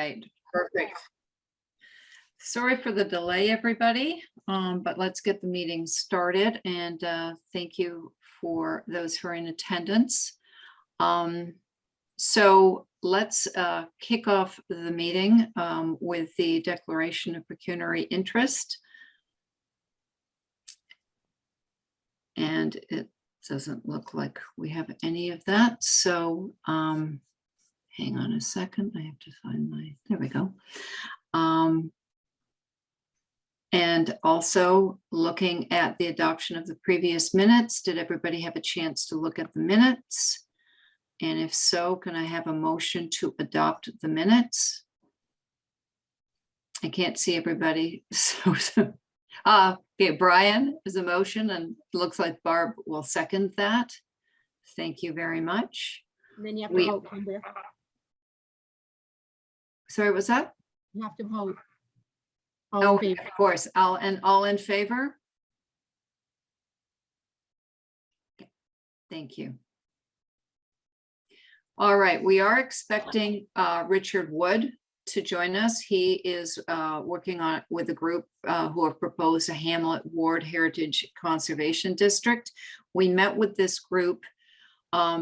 right, perfect. Sorry for the delay, everybody, but let's get the meeting started, and thank you for those who are in attendance. So let's kick off the meeting with the declaration of pecuniary interest. And it doesn't look like we have any of that. So hang on a second. I have to find there we go. And also looking at the adoption of the previous minutes. Did everybody have a chance to look at the minutes? And if so, can I have a motion to adopt the minutes? I can't see everybody. So okay, Brian is a motion, and it looks like Barb will second that. Thank you very much. And then you have to vote. Kimber. Sorry, what's that? You have to vote. Oh, of course. All in favor? Okay. Thank you. All right, we are expecting Richard Wood to join us. He is working on with a group who have proposed a Hamlet Ward Heritage Conservation District. We met with this group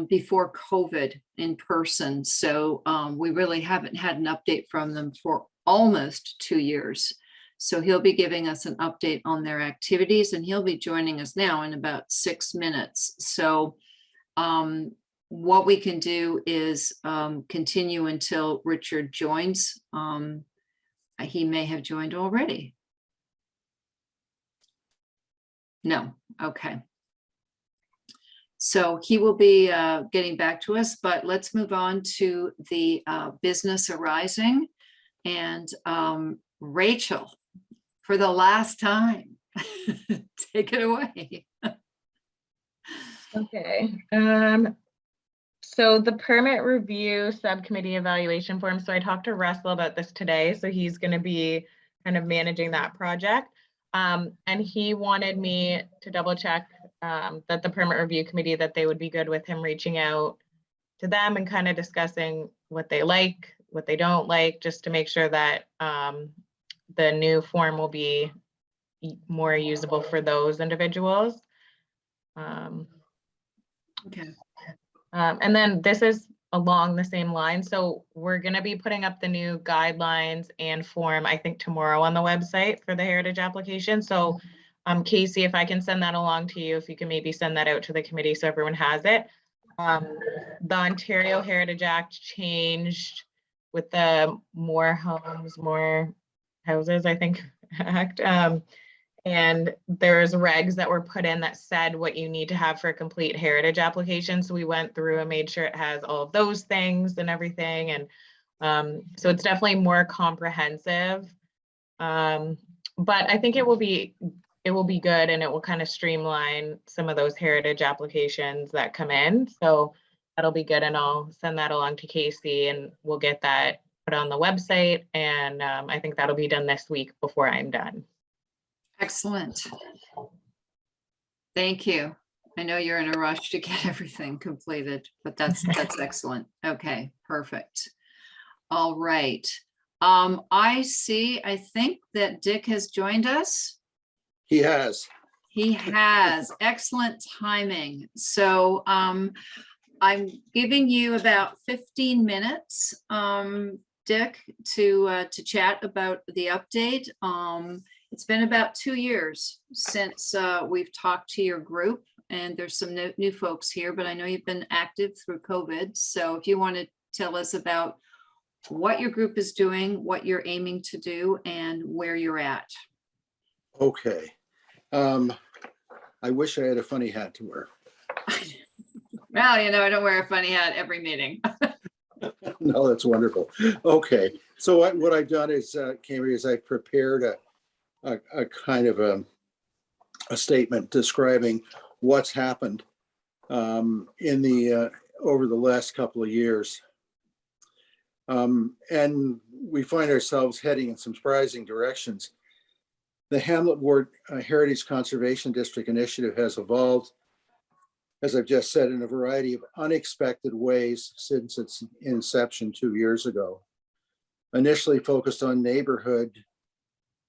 before COVID in person, so we really haven't had an update from them for almost 2 years. So he'll be giving us an update on their activities, and he'll be joining us now in about 6 minutes. So what we can do is continue until Richard joins. He may have joined already. No, okay. So he will be getting back to us, but let's move on to the business arising. And Rachel, for the last time, take it away. Okay. So the permit review subcommittee evaluation form. So I talked to Russell about this today. So he's going to be kind of managing that project. And he wanted me to double check that the permit review committee, that they would be good with him reaching out to them and kind of discussing what they like, what they don't like, just to make sure that the new form will be more usable for those individuals. Okay. And then this is along the same line. So we're going to be putting up the new guidelines and form, I think, tomorrow on the website for the heritage application. So Casey, if I can send that along to you, if you can maybe send that out to the committee so everyone has it. The Ontario Heritage Act changed with the More Homes, More Houses, I think, Act. And there's regs that were put in that said what you need to have for a complete heritage application. So we went through and made sure it has all of those things and everything. And so it's definitely more comprehensive. But I think it will be good, and it will kind of streamline some of those heritage applications that come in. So that'll be good. And I'll send that along to Casey, and we'll get that put on the website. And I think that'll be done this week before I'm done. Excellent. Thank you. I know you're in a rush to get everything completed, but that's excellent. Okay, perfect. All right. I think that Dick has joined us. He has. He has. Excellent timing. So I'm giving you about 15 minutes, Dick, to chat about the update. It's been about 2 years since we've talked to your group, and there's some new folks here, but I know you've been active through COVID. So if you want to tell us about what your group is doing, what you're aiming to do, and where you're at. Okay. I wish I had a funny hat to wear. Well, I don't wear a funny hat every meeting. No, that's wonderful. Okay. So what I've done is, Cambria, is I've prepared a kind of a statement describing what's happened in the over the last couple of years. And we find ourselves heading in some surprising directions. The Hamlet Ward Heritage Conservation District initiative has evolved, as I've just said, in a variety of unexpected ways since its inception 2 years ago. initially focused on neighborhood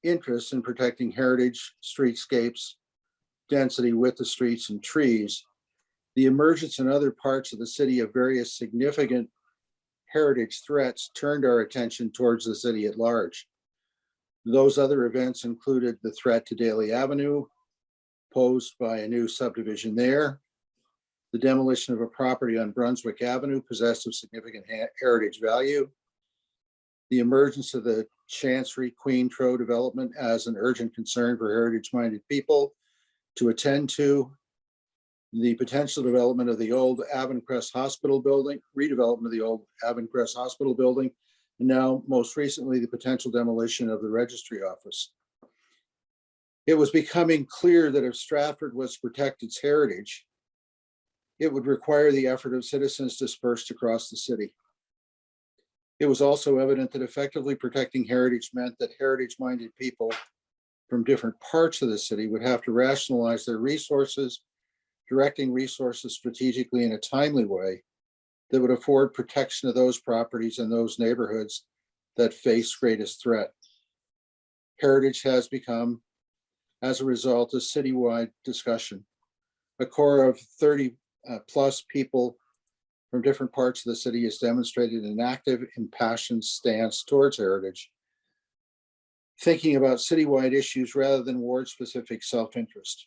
interests in protecting heritage, streetscapes, density, width of streets and trees, the emergence in other parts of the city of various significant heritage threats turned our attention towards the city at large. Those other events included the threat to Daly Avenue posed by a new subdivision there, the demolition of a property on Brunswick Avenue possessed of significant heritage value, the emergence of the Chancery Queen Trow development as an urgent concern for heritage-minded people to attend to, the potential development of the old Aven Crest Hospital building, redevelopment of the old Aven Crest Hospital building, and now most recently, the potential demolition of the registry office. It was becoming clear that if Stratford was to protect its heritage, it would require the effort of citizens dispersed across the city. It was also evident that effectively protecting heritage meant that heritage-minded people from different parts of the city would have to rationalize their resources, directing resources strategically in a timely way that would afford protection of those properties and those neighborhoods that face greatest threat. Heritage has become, as a result, a citywide discussion. A core of 30 plus people from different parts of the city has demonstrated an active, impassioned stance towards heritage, thinking about citywide issues rather than ward-specific self-interest.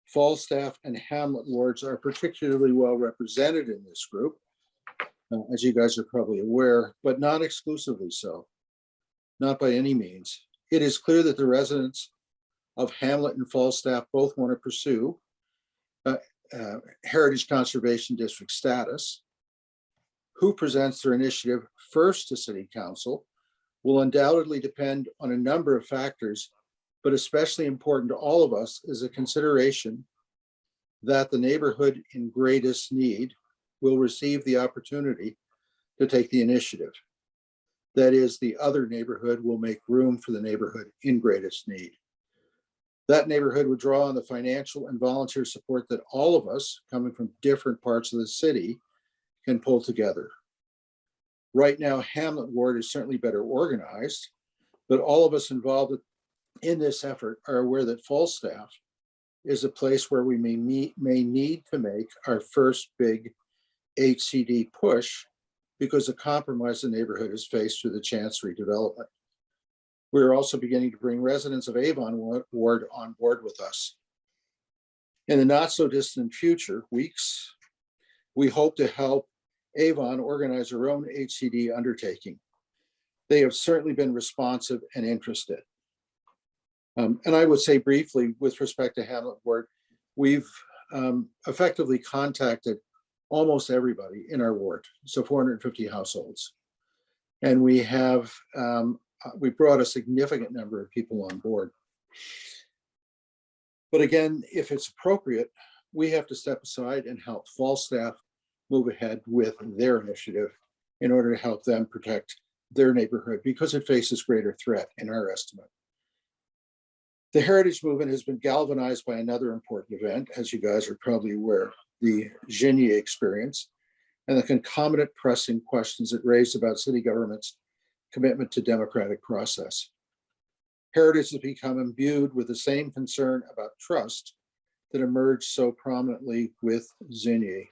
Falstaff and Hamlet wards are particularly well represented in this group, as you guys are probably aware, but not exclusively so, not by any means. It is clear that the residents of Hamlet and Falstaff both want to pursue Heritage Conservation District status. Who presents their initiative first to City Council will undoubtedly depend on a number of factors, but especially important to all of us is a consideration that the neighborhood in greatest need will receive the opportunity to take the initiative. That is, the other neighborhood will make room for the neighborhood in greatest need. That neighborhood would draw on the financial and volunteer support that all of us coming from different parts of the city can pull together. Right now, Hamlet Ward is certainly better organized, but all of us involved in this effort are aware that Falstaff is a place where we may need to make our first big HCD push because of compromise the neighborhood has faced through the Chancery development. We're also beginning to bring residents of Aven Ward on board with us. In the not so distant future, weeks, we hope to help Aven organize their own HCD undertaking. They have certainly been responsive and interested. And I would say briefly with respect to Hamlet Ward, we've effectively contacted almost everybody in our ward, so 450 households. And we have, we brought a significant number of people on board. But again, if it's appropriate, we have to step aside and help Falstaff move ahead with their initiative in order to help them protect their neighborhood because it faces greater threat in our estimate. The heritage movement has been galvanized by another important event, as you guys are probably aware, the Gigny experience and the concomitant pressing questions it raised about city government's commitment to democratic process. Heritage has become imbued with the same concern about trust that emerged so prominently with Gigny.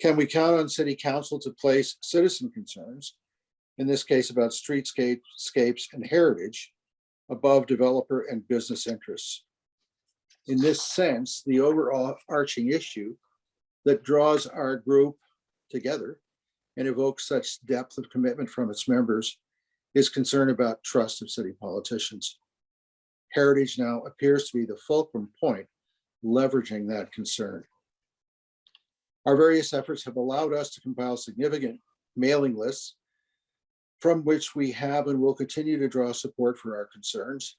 Can we count on City Council to place citizen concerns, in this case about streetscapes and heritage, above developer and business interests? In this sense, the overarching issue that draws our group together and evokes such depth of commitment from its members is concern about trust of city politicians. Heritage now appears to be the fulcrum point, leveraging that concern. Our various efforts have allowed us to compile significant mailing lists from which we have and will continue to draw support for our concerns.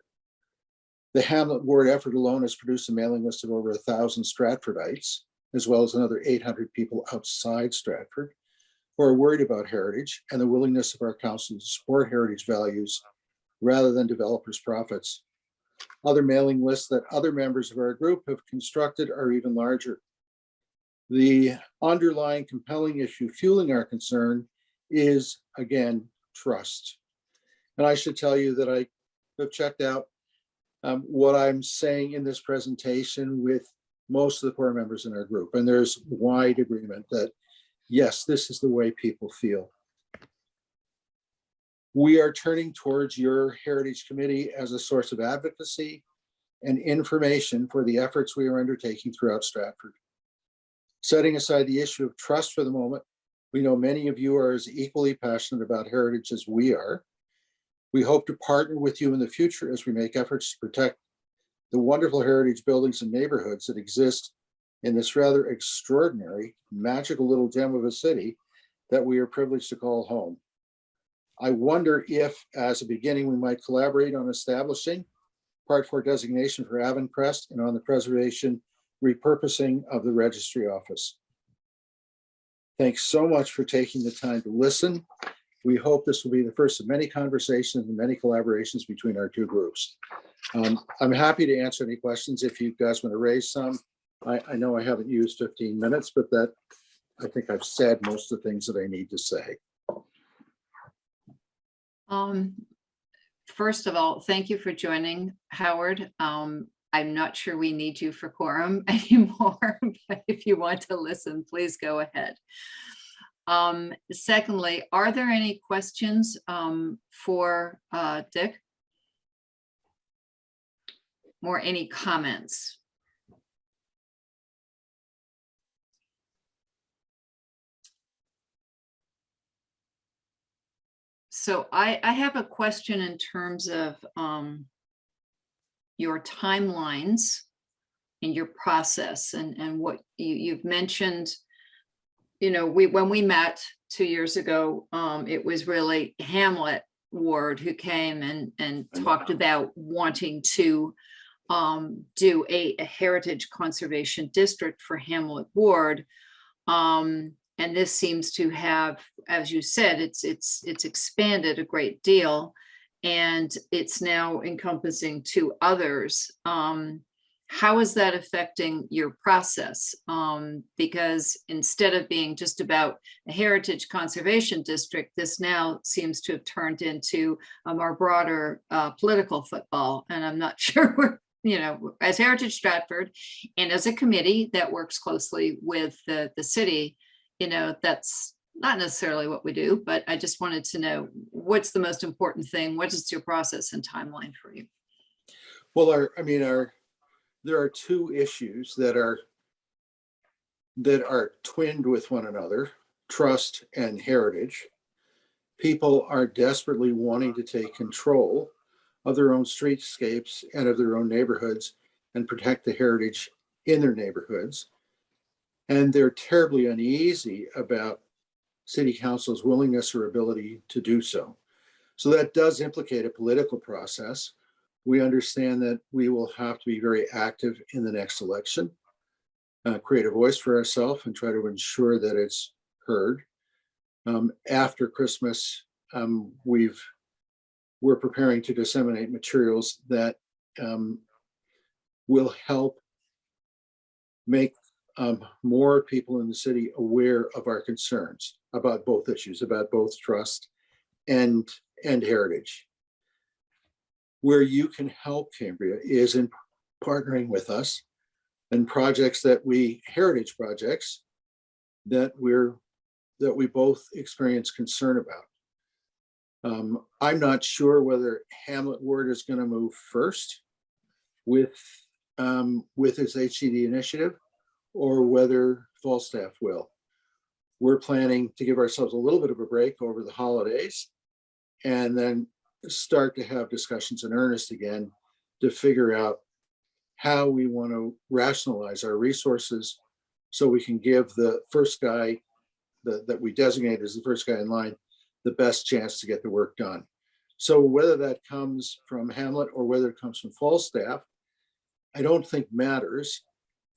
The Hamlet Ward effort alone has produced a mailing list of over 1,000 Stratfordites, as well as another 800 people outside Stratford who are worried about heritage and the willingness of our council to support heritage values rather than developers' profits. Other mailing lists that other members of our group have constructed are even larger. The underlying compelling issue fueling our concern is, again, trust. And I should tell you that I have checked out what I'm saying in this presentation with most of the core members in our group. And there's wide agreement that, yes, this is the way people feel. We are turning towards your Heritage Committee as a source of advocacy and information for the efforts we are undertaking throughout Stratford. Setting aside the issue of trust for the moment, we know many of you are as equally passionate about heritage as we are. We hope to partner with you in the future as we make efforts to protect the wonderful heritage buildings and neighborhoods that exist in this rather extraordinary, magical little gem of a city that we are privileged to call home. I wonder if, as a beginning, we might collaborate on establishing Part 4 designation for Aven, Crest, and on the preservation, repurposing of the registry office. Thanks so much for taking the time to listen. We hope this will be the first of many conversations and many collaborations between our two groups. I'm happy to answer any questions if you guys want to raise some. I know I haven't used 15 minutes, but that I think I've said most of the things that I need to say. First of all, thank you for joining, Howard. I'm not sure we need you for quorum anymore, but if you want to listen, please go ahead. Secondly, are there any questions for Dick? Or any comments? So I have a question in terms of your timelines and your process and what you've mentioned. You know, when we met 2 years ago, it was really Hamlet Ward who came and talked about wanting to do a heritage conservation district for Hamlet Ward. And this seems to have, as you said, it's expanded a great deal, and it's now encompassing 2 others. How is that affecting your process? Because instead of being just about a heritage conservation district, this now seems to have turned into a more broader political football. And I'm not sure where, you know, as Heritage Stratford and as a committee that works closely with the city, you know, that's not necessarily what we do, but I just wanted to know what's the most important thing? What is your process and timeline for you? Well, there are 2 issues that are twinned with one another, trust and heritage. People are desperately wanting to take control of their own streetscapes and of their own neighborhoods and protect the heritage in their neighborhoods. And they're terribly uneasy about City Council's willingness or ability to do so. So that does implicate a political process. We understand that we will have to be very active in the next election, create a voice for ourselves and try to ensure that it's heard. After Christmas, we're preparing to disseminate materials that will help make more people in the city aware of our concerns about both issues, about both trust and heritage. Where you can help Cambria is in partnering with us and projects heritage projects that we both experience concern about. I'm not sure whether Hamlet Ward is going to move first with its HCD initiative, or whether Falstaff will. We're planning to give ourselves a little bit of a break over the holidays and then start to have discussions in earnest again to figure out how we want to rationalize our resources so we can give the first guy that we designate as the first guy in line the best chance to get the work done. So whether that comes from Hamlet or whether it comes from Falstaff, I don't think matters.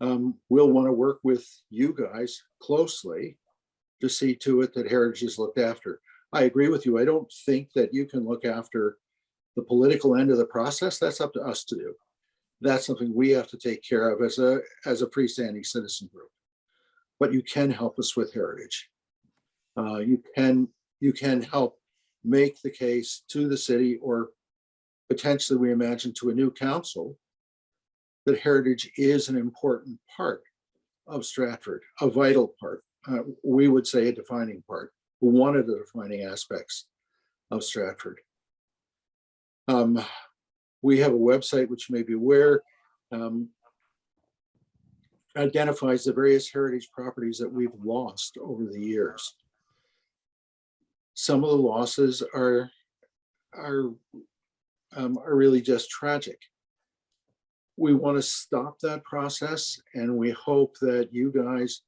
We'll want to work with you guys closely to see to it that heritage is looked after. I agree with you. I don't think that you can look after the political end of the process. That's up to us to do. That's something we have to take care of as a freestanding citizen group. But you can help us with heritage. You can help make the case to the city, or potentially we imagine to a new council, that heritage is an important part of Stratford, a vital part. We would say a defining part, one of the defining aspects of Stratford. We have a website, which you may be aware, identifies the various heritage properties that we've lost over the years. Some of the losses are really just tragic. We want to stop that process, and we hope that you guys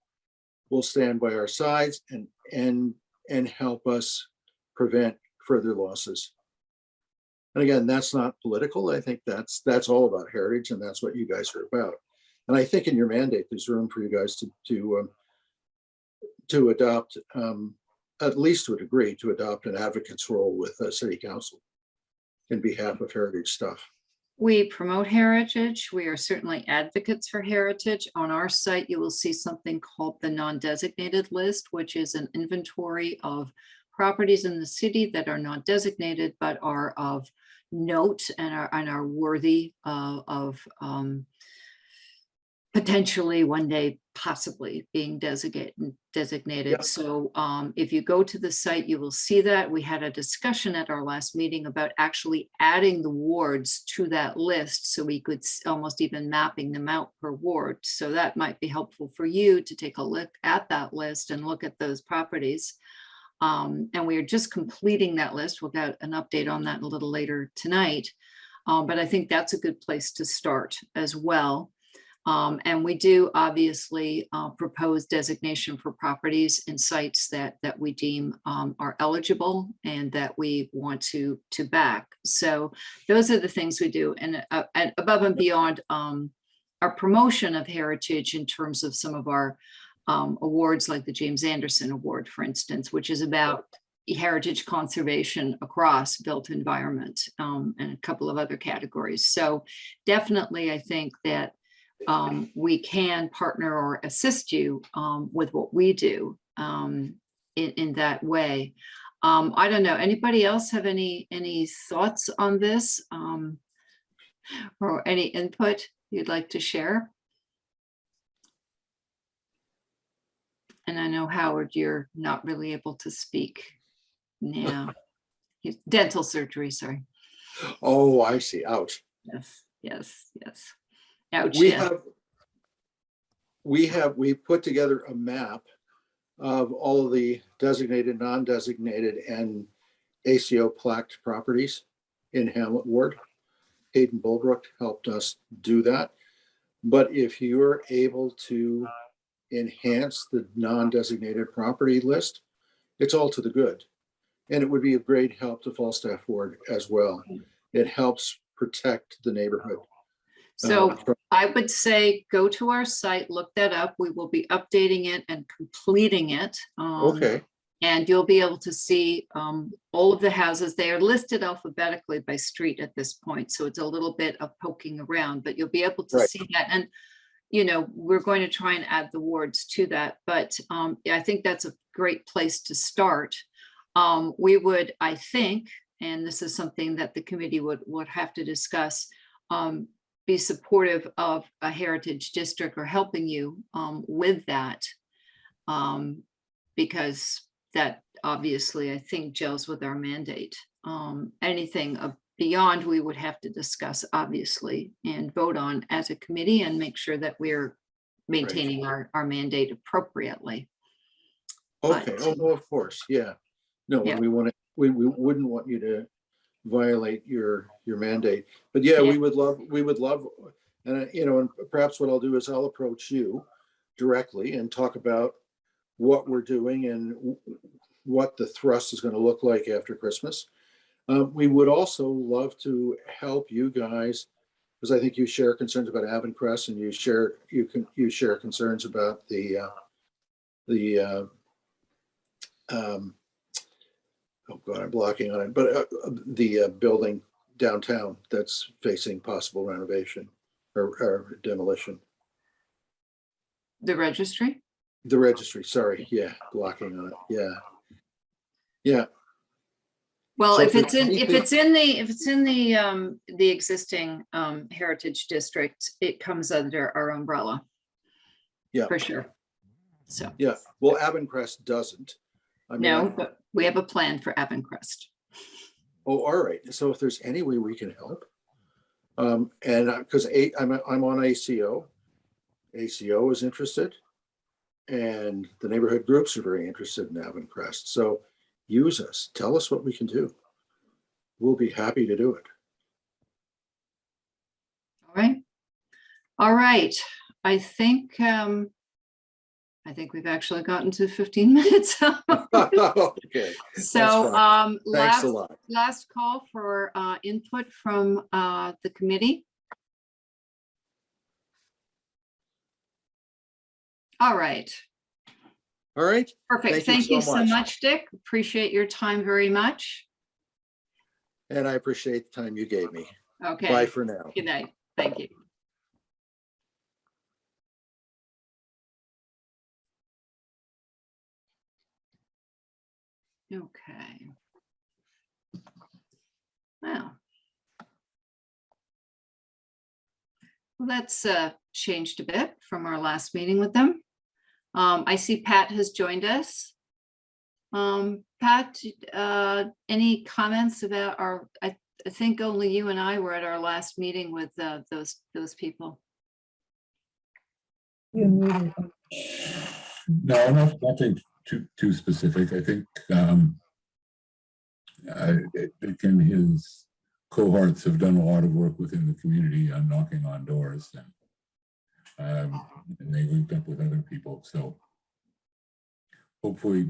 will stand by our sides and help us prevent further losses. And again, that's not political. I think that's all about heritage, and that's what you guys are about. And I think in your mandate, there's room for you guys to adopt, at least to a degree, to adopt an advocate's role with City Council in behalf of heritage stuff. We promote heritage. We are certainly advocates for heritage. On our site, you will see something called the non-designated list, which is an inventory of properties in the city that are not designated, but are of note and are worthy of potentially one day possibly being designated. Yeah. So if you go to the site, you will see that. We had a discussion at our last meeting about actually adding the wards to that list, so we could almost even mapping them out per ward. So that might be helpful for you to take a look at that list and look at those properties. And we are just completing that list. We'll get an update on that a little later tonight. But I think that's a good place to start as well. And we do obviously propose designation for properties and sites that we deem are eligible and that we want to back. So those are the things we do. And above and beyond our promotion of heritage in terms of some of our awards, like the James Anderson Award, for instance, which is about heritage conservation across built environment, and a couple of other categories. So definitely, I think that we can partner or assist you with what we do in that way. I don't know, anybody else have any thoughts on this or any input you'd like to share? And I know, Howard, you're not really able to speak now. Dental surgery, sorry. Oh, I see. Ouch. Yes. Ouch, We yeah. we put together a map of all of the designated, non-designated, and ACO plaqued properties in Hamlet Ward. Hayden Bulbrook helped us do that. But if you're able to enhance the non-designated property list, it's all to the good. And it would be of great help to Falstaff Ward as well. It helps protect the neighborhood. So I would say go to our site, look that up. We will be updating it and completing it. Okay. And you'll be able to see all of the houses. They are listed alphabetically by street at this point. So it's a little bit of poking around, but you'll be able to see that. And, you know, we're going to try and add the wards to that. But I think that's a great place to start. We would, I think, and this is something that the committee would have to discuss, be supportive of a heritage district or helping you with that, because that obviously I think gels with our mandate. Anything beyond we would have to discuss obviously and vote on as a committee and make sure that we're maintaining our mandate appropriately. Okay. But, Oh, of course. Yeah. No, Yeah. we wouldn't want you to violate your mandate. But yeah, we would love, and you know, and perhaps what I'll do is I'll approach you directly and talk about what we're doing and what the thrust is going to look like after Christmas. We would also love to help you guys, because I think you share concerns about Aven, Crest, and you share concerns about oh God, I'm blocking on it, but the building downtown that's facing possible renovation or demolition. the registry? The registry, sorry, yeah, blocking on it, yeah. Well, So if if it's in, if anything- it's in the existing heritage district, it comes under our umbrella. Yeah. For sure. So, Yeah, well, Aven Crest doesn't. I mean, no, but we have a plan for Aven Crest. oh, all right. So if there's any way we can help. And because I'm on ACO. ACO is interested. And the neighborhood groups are very interested in Aven Crest. So use us. Tell us what we can do. We'll be happy to do it. All right. All right. I think we've actually gotten to 15 minutes. Okay, So, thanks a lot. last call for input from the committee. All right. All right, Perfect. Thank you so so much. much, Dick. Appreciate your time very much. and I appreciate the time you gave me. Okay. Bye for now. Good night. Thank you. Okay. Wow. Well, that's changed a bit from our last meeting with them. I see Pat has joined us. Pat, any comments about I think only you and I were at our last meeting with those people. No, nothing too specific. I think Dick and his cohorts have done a lot of work within the community on knocking on doors, and they linked up with other people. So hopefully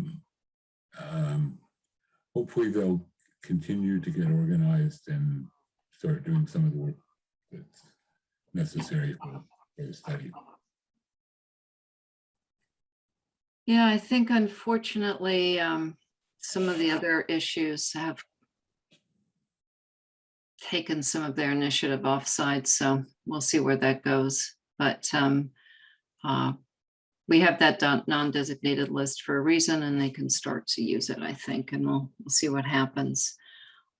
they'll continue to get organized and start doing some of the work that's necessary for the study. Yeah, I think unfortunately, some of the other issues have taken some of their initiative offside, so we'll see where that goes. But we have that non-designated list for a reason, and they can start to use it, I think, and we'll see what happens.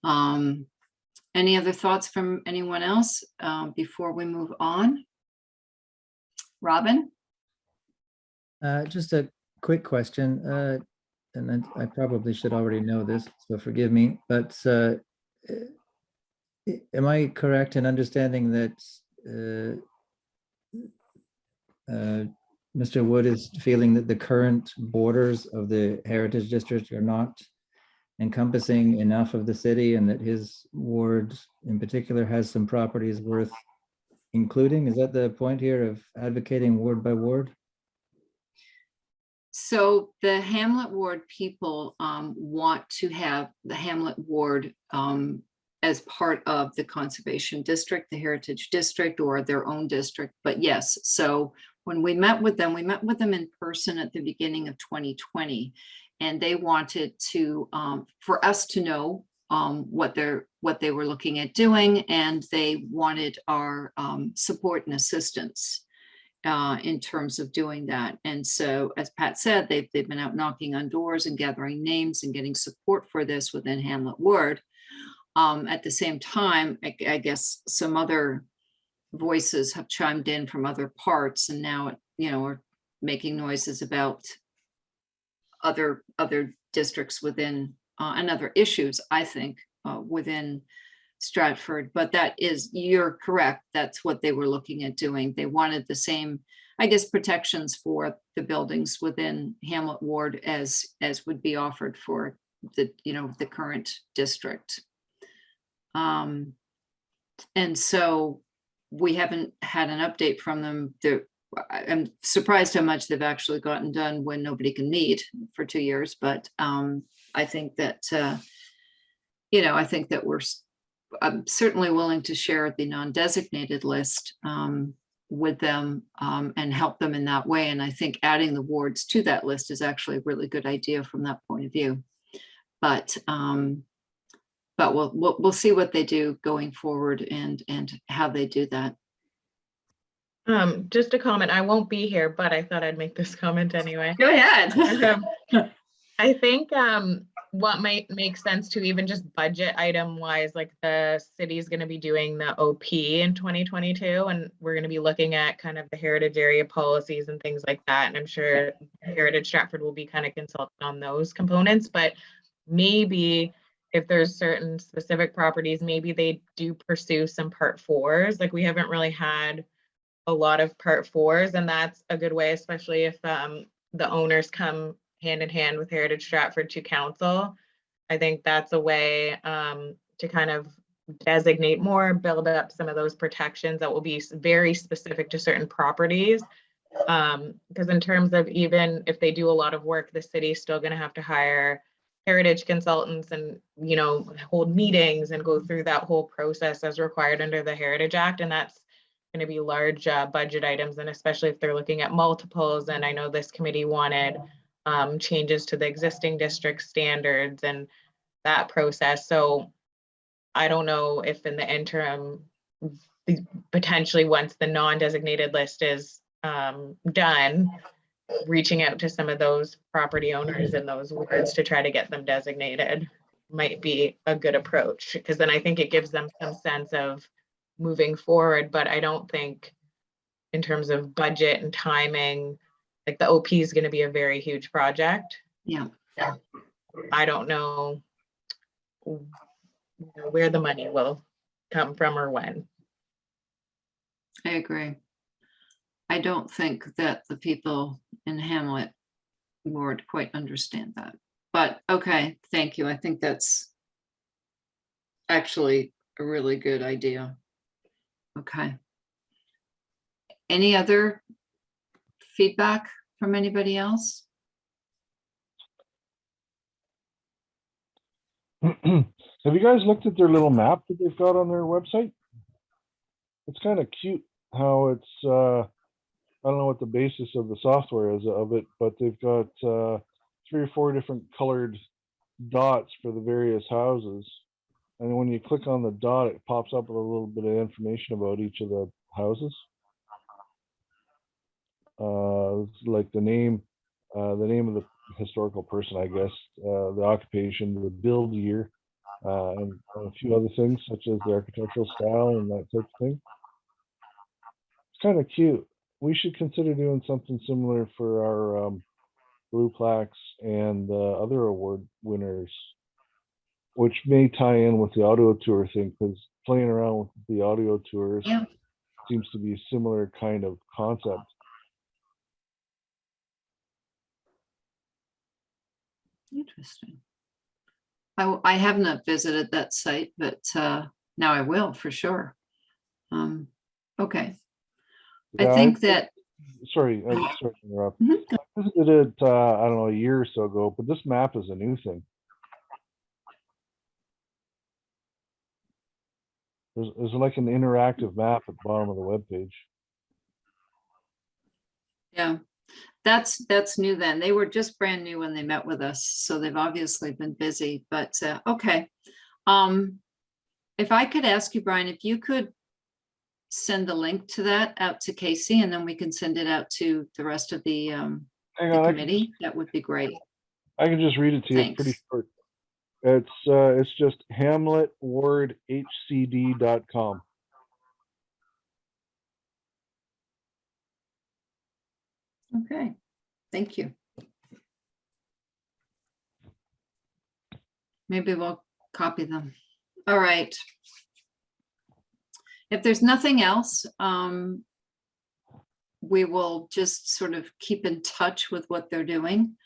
Any other thoughts from anyone else before we move on? Robin? Just a quick question, and I probably should already know this, so forgive me, but am I correct in understanding that Mr. Wood is feeling that the current borders of the Heritage District are not encompassing enough of the city, and that his ward in particular has some properties worth including? Is that the point here of advocating ward by ward? So the Hamlet Ward people want to have the Hamlet Ward as part of the Conservation District, the Heritage District, or their own district. But yes, so when we met with them in person at the beginning of 2020, and they wanted to for us to know what they were looking at doing, and they wanted our support and assistance in terms of doing that. And so, as Pat said, they've been out knocking on doors and gathering names and getting support for this within Hamlet Ward. At the same time, I guess some other voices have chimed in from other parts, and now, are making noises about other districts within and other issues, I think, within Stratford. But you're correct. That's what they were looking at doing. They wanted the same, I guess, protections for the buildings within Hamlet Ward as would be offered for the current district. And so we haven't had an update from them. I'm surprised how much they've actually gotten done when nobody can meet for 2 years. But I think that, I'm certainly willing to share the non-designated list with them and help them in that way. And I think adding the wards to that list is actually a really good idea from that point of view. But we'll see what they do going forward and how they do that. Just a comment. I won't be here, but I thought I'd make this comment anyway. Go ahead. I think what might make sense to even just budget item wise, like the city's gonna be doing the OP in 2022, and we're gonna be looking at kind of the heritage area policies and things like that. And I'm sure Heritage Stratford will be kind of consulted on those components, but maybe if there's certain specific properties, maybe they do pursue some part fours. Like we haven't really had a lot of part fours, and that's a good way, especially if the owners come hand in hand with Heritage Stratford to council. I think that's a way to kind of designate more, build up some of those protections that will be very specific to certain properties. Because in terms of even if they do a lot of work, the city's still going to have to hire heritage consultants and, you know, hold meetings and go through that whole process as required under the Heritage Act. And that's going to be large budget items, and especially if they're looking at multiples. And I know this committee wanted changes to the existing district standards and that process. So I don't know if in the interim, potentially once the non-designated list is done, reaching out to some of those property owners in those wards to try to get them designated might be a good approach, because then I think it gives them some sense of moving forward. But I don't think in terms of budget and timing, like the OP is going to be a very huge project. Yeah. I don't know where the money will come from or when. I agree. I don't think that the people in Hamlet would quite understand that, but okay, thank you. I think that's actually a really good idea. Okay. Any other feedback from anybody else? Have you guys looked at their little map that they've got on their website? It's kind of cute how it's, I don't know what the basis of the software is of it, but they've got 3 or 4 different colored dots for the various houses. And when you click on the dot, it pops up with a little bit of information about each of the houses. It's like the name of the historical person, I guess, the occupation, the build year, and a few other things such as the architectural style and that type of thing. It's kind of cute. We should consider doing something similar for our blue plaques and other award winners, which may tie in with the audio tour thing, because playing around with the audio tours seems to be a similar kind of concept. Interesting. I have not visited that site, but now I will for sure. Okay. I Yeah, think that sorry to interrupt. Mhm. I visited it, I don't know, a year or so ago, but this map is a new thing. There's like an interactive map at the bottom of the webpage. yeah, that's new then. They were just brand new when they met with us, so they've obviously been busy, but okay. If I could ask you, Brian, if you could send the link to that out to Casey, and then we can send it out to the rest of the Hang on, committee, that would be great. I can just read it to you. It's pretty Thanks. short. It's just hamletwardhcd.com. Okay, thank you. Maybe we'll copy them. All right. If there's nothing else, we will just sort of keep in touch with what they're doing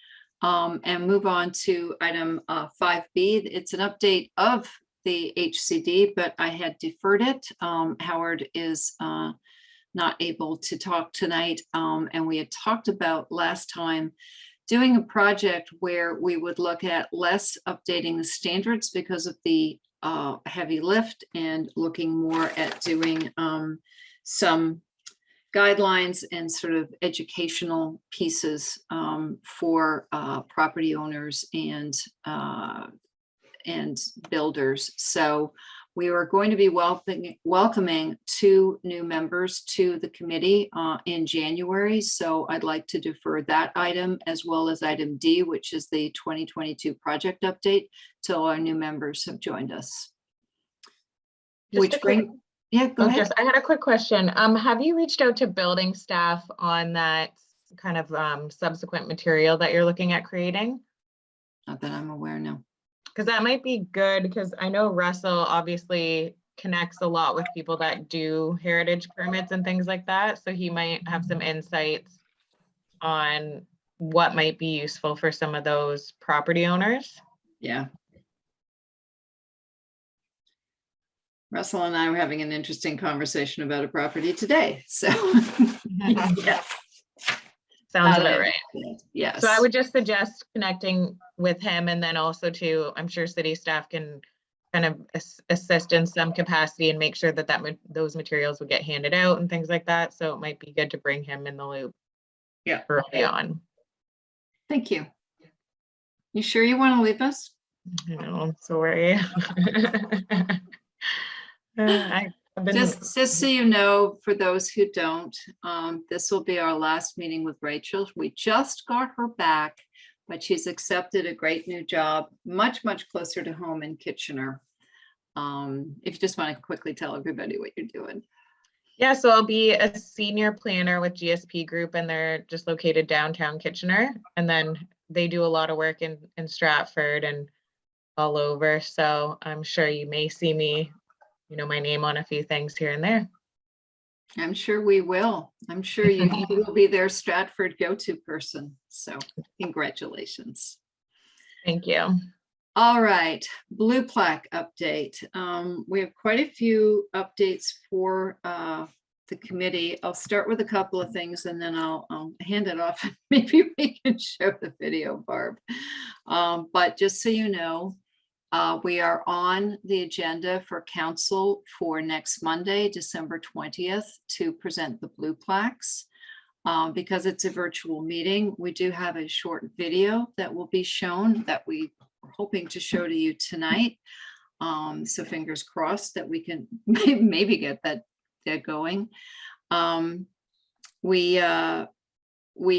and move on to item 5B. It's an update of the HCD, but I had deferred it. Howard is not able to talk tonight. And we had talked about last time doing a project where we would look at less updating the standards because of the heavy lift, and looking more at doing some guidelines and sort of educational pieces for property owners and builders. So We are going to be welcoming 2 new members to the committee in January. So I'd like to defer that item as well as item D, which is the 2022 project update, till our new members have joined us. Just a quick- Yeah, go ahead. I had a quick question. Have you reached out to building staff on that kind of subsequent material that you're looking at creating? Not that I'm aware, no. Because that might be good, because I know Russell obviously connects a lot with people that do heritage permits and things like that. So he might have some insights on what might be useful for some of those property owners. Yeah. Russell and I were having an interesting conversation about a property today, so. Yes. Sounds about right. Yes. So I would just suggest connecting with him, and then also too, I'm sure city staff can kind of assist in some capacity and make sure that those materials would get handed out and things like that. So it might be good to bring him in the loop. Yeah. Early on. Thank you. You sure you want to leave us? I know, I'm sorry. I've been- Just so you know, for those who don't, this will be our last meeting with Rachel. We just got her back, but she's accepted a great new job, much, much closer to home in Kitchener. If you just want to quickly tell everybody what you're doing. Yeah, so I'll be a senior planner with GSP Group, and they're just located downtown Kitchener. And then they do a lot of work in Stratford and all over. So I'm sure you may see me, my name on a few things here and there. I'm sure we will. I'm sure you will be their Stratford go-to person. So congratulations. Thank you. All right, Blue Plaque update. We have quite a few updates for the committee. I'll start with a couple of things and then I'll hand it off. Maybe we can show the video, Barb. But just so you know, we are on the agenda for council for next Monday, December 20th, to present the Blue Plaques. Because it's a virtual meeting, we do have a short video that will be shown that we are hoping to show to you tonight. So fingers crossed that we can maybe get that going. We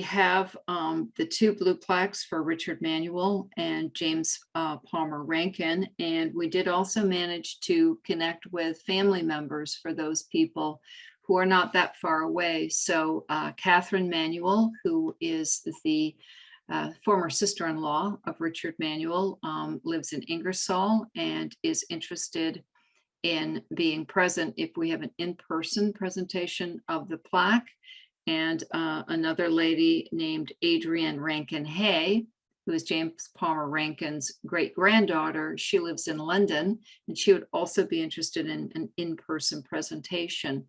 have the 2 Blue Plaques for Richard Manuel and James Palmer Rankin. And we did also manage to connect with family members for those people who are not that far away. So Catherine Manuel, who is the former sister-in-law of Richard Manuel, lives in Ingersoll and is interested in being present if we have an in-person presentation of the plaque. And another lady named Adrienne Rankin Hay, who is James Palmer Rankin's great-granddaughter. She lives in London, and she would also be interested in an in-person presentation.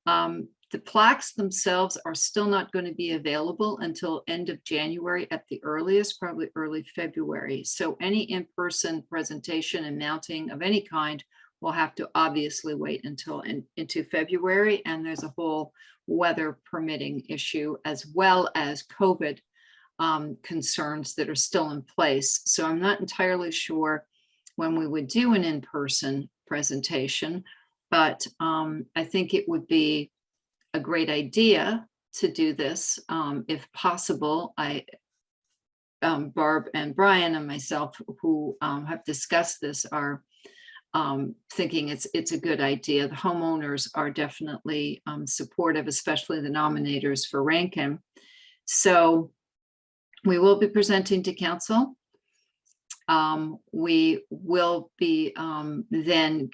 The plaques themselves are still not going to be available until end of January at the earliest, probably early February. So any in-person presentation and mounting of any kind will have to obviously wait until into February. And there's a whole weather permitting issue as well as COVID concerns that are still in place. So I'm not entirely sure when we would do an in-person presentation, but I think it would be a great idea to do this if possible. Barb and Brian and myself, who have discussed this, are thinking it's a good idea. The homeowners are definitely supportive, especially the nominators for Rankin. So we will be presenting to council. We will be then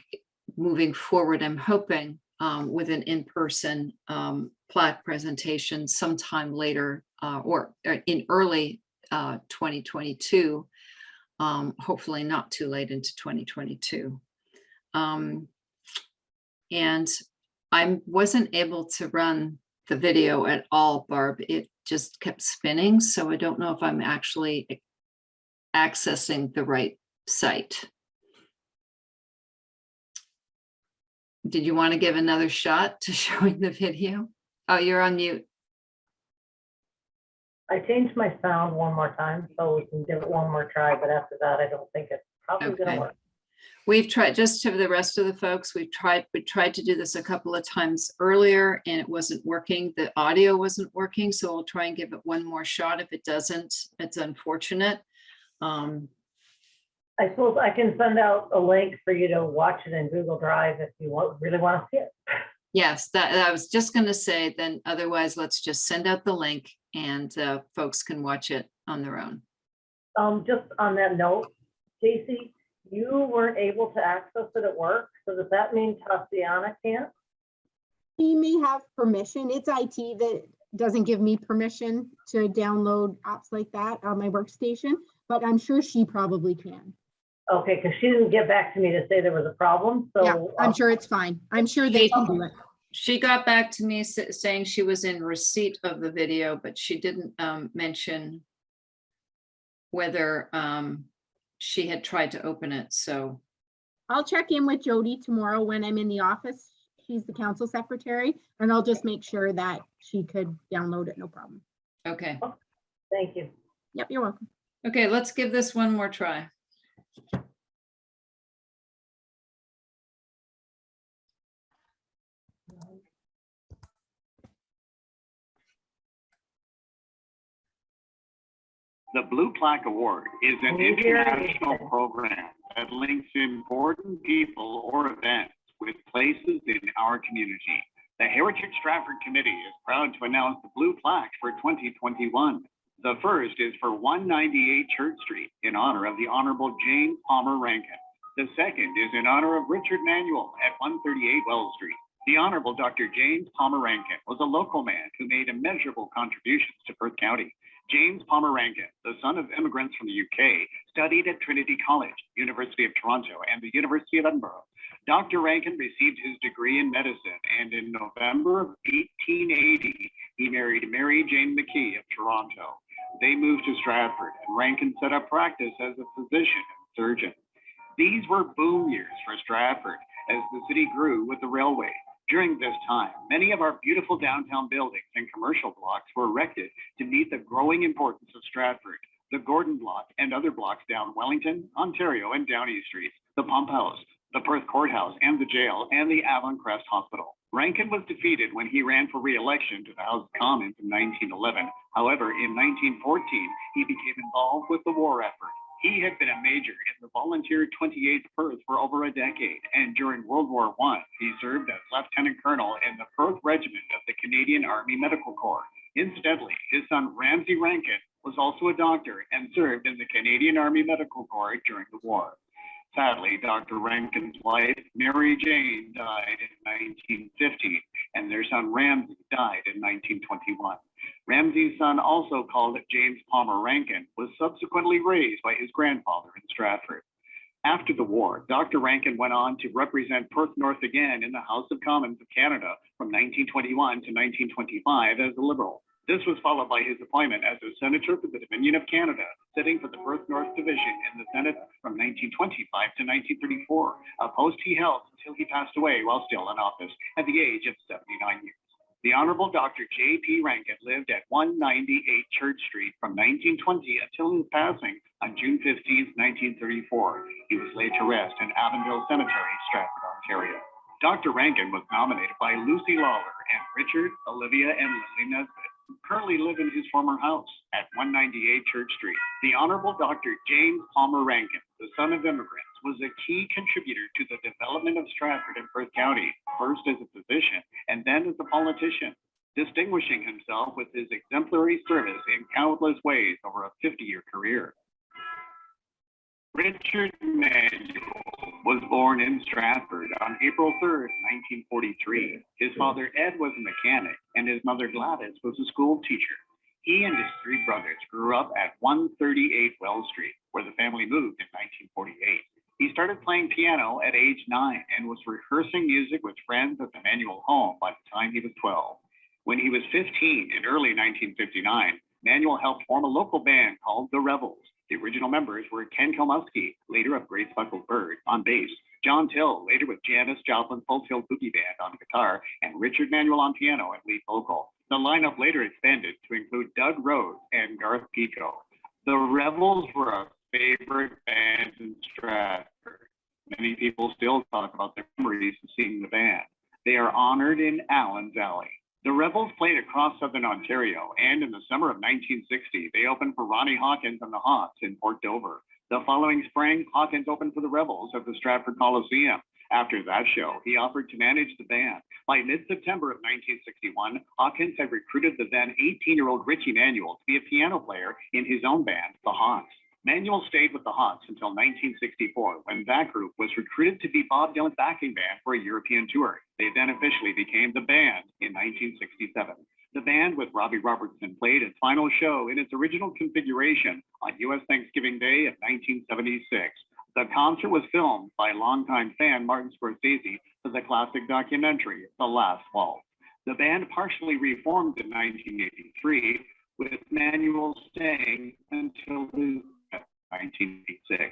moving forward, I'm hoping, with an in-person plaque presentation sometime later or in early 2022, hopefully not too late into 2022. And I wasn't able to run the video at all, Barb. It just kept spinning, so I don't know if I'm actually accessing the right site. Did you want to give another shot to showing the video? Oh, you're on mute. I changed my sound one more time, so we can give it one more try, but after that, I don't think it's probably Okay. gonna work. We've tried, just to the rest of the folks, we tried to do this a couple of times earlier and it wasn't working. The audio wasn't working, so we'll try and give it one more shot. If it doesn't, it's unfortunate. I suppose I can send out a link for you to watch it in Google Drive if you really want to see it. Yes, that I was just going to say, then otherwise let's just send out the link and folks can watch it on their own. Just on that note, Casey, you weren't able to access it at work. So does that mean Tatiana can't? He may have permission. It's IT that doesn't give me permission to download apps like that on my workstation, but I'm sure she probably can. Okay, because she didn't get back to me to say there was a problem. So Yeah, I'm sure it's fine. I'm sure they can do it. She got back to me saying she was in receipt of the video, but she didn't mention whether she had tried to open it. So I'll check in with Jody tomorrow when I'm in the office. She's the council secretary, and I'll just make sure that she could download it, no problem. okay. thank you. Yep, you're welcome. Okay, let's give this one more try. The Blue Plaque Award is an international program that links important people or events with places in our community. The Heritage Stratford Committee is proud to announce the Blue Plaque for 2021. The first is for 198 Church Street in honor of the Honorable James Palmer Rankin. The second is in honor of Richard Manuel at 138 Wells Street. The Honorable Dr. James Palmer Rankin was a local man who made immeasurable contributions to Perth County. James Palmer Rankin, the son of immigrants from the UK, studied at Trinity College, University of Toronto, and the University of Edinburgh. Dr. Rankin received his degree in medicine, and in November of 1880, he married Mary Jane McKee of Toronto. They moved to Stratford, and Rankin set up practice as a physician and surgeon. These were boom years for Stratford as the city grew with the railway. During this time, many of our beautiful downtown buildings and commercial blocks were erected to meet the growing importance of Stratford. The Gordon Block and other blocks down Wellington, Ontario, and Downey Streets, the Pump House, the Perth Courthouse and the jail, and the Aven Crest Hospital. Rankin was defeated when he ran for re-election to the House of Commons in 1911. However, in 1914, he became involved with the war effort. He had been a major in the Volunteer 28th Perth for over a decade, and during World War I, he served as Lieutenant Colonel in the Perth Regiment of the Canadian Army Medical Corps. Incidentally, his son Ramsay Rankin was also a doctor and served in the Canadian Army Medical Corps during the war. Sadly, Dr. Rankin's wife, Mary Jane, died in 1950, and their son Ramsay died in 1921. Ramsay's son, also called James Palmer Rankin, was subsequently raised by his grandfather in Stratford. After the war, Dr. Rankin went on to represent Perth North again in the House of Commons of Canada from 1921 to 1925 as a Liberal. This was followed by his appointment as a senator for the Dominion of Canada, sitting for the Perth North Division in the Senate from 1925 to 1934, a post he held until he passed away while still in office at the age of 79 years. The Honorable Dr. J.P. Rankin lived at 198 Church Street from 1920 until his passing on June 15, 1934. He was laid to rest in Avondale Cemetery, Stratford, Ontario. Dr. Rankin was nominated by Lucy Lawler and Richard, Olivia, and Lily Nesbitt, who currently live in his former house at 198 Church Street. The Honorable Dr. James Palmer Rankin, the son of immigrants, was a key contributor to the development of Stratford and Perth County, first as a physician and then as a politician, distinguishing himself with his exemplary service in countless ways over a 50-year career. Richard Manuel was born in Stratford on April 3rd, 1943. His father, Ed, was a mechanic, and his mother, Gladys, was a school teacher. He and his three brothers grew up at 138 Wells Street, where the family moved in 1948. He started playing piano at age 9 and was rehearsing music with friends at the Manuel home by the time he was 12. When he was 15 in early 1959, Manuel helped form a local band called The Rebels. The original members were Ken Kilmusky, later of Great Speckled Bird, on bass, John Till, later with Janis Joplin Full Tilt Boogie Band on guitar, and Richard Manuel on piano and lead vocal. The lineup later expanded to include Doug Rhodes and Garth Pico. The Rebels were a favorite band in Stratford. Many people still talk about their memories of seeing the band. They are honored in Allen's Alley. The Rebels played across Southern Ontario, and in the summer of 1960, they opened for Ronnie Hawkins and the Hawks in Port Dover. The following spring, Hawkins opened for the Rebels at the Stratford Coliseum. After that show, he offered to manage the band. By mid-September of 1961, Hawkins had recruited the then 18-year-old Richie Manuel to be a piano player in his own band, the Hawks. Manuel stayed with the Hawks until 1964, when that group was recruited to be Bob Dylan's backing band for a European tour. They then officially became the band in 1967. The band with Robbie Robertson played its final show in its original configuration on U.S. Thanksgiving Day of 1976. The concert was filmed by longtime fan Martin Scorsese for the classic documentary, The Last Waltz. The band partially reformed in 1983, with Manuel staying until his 1986.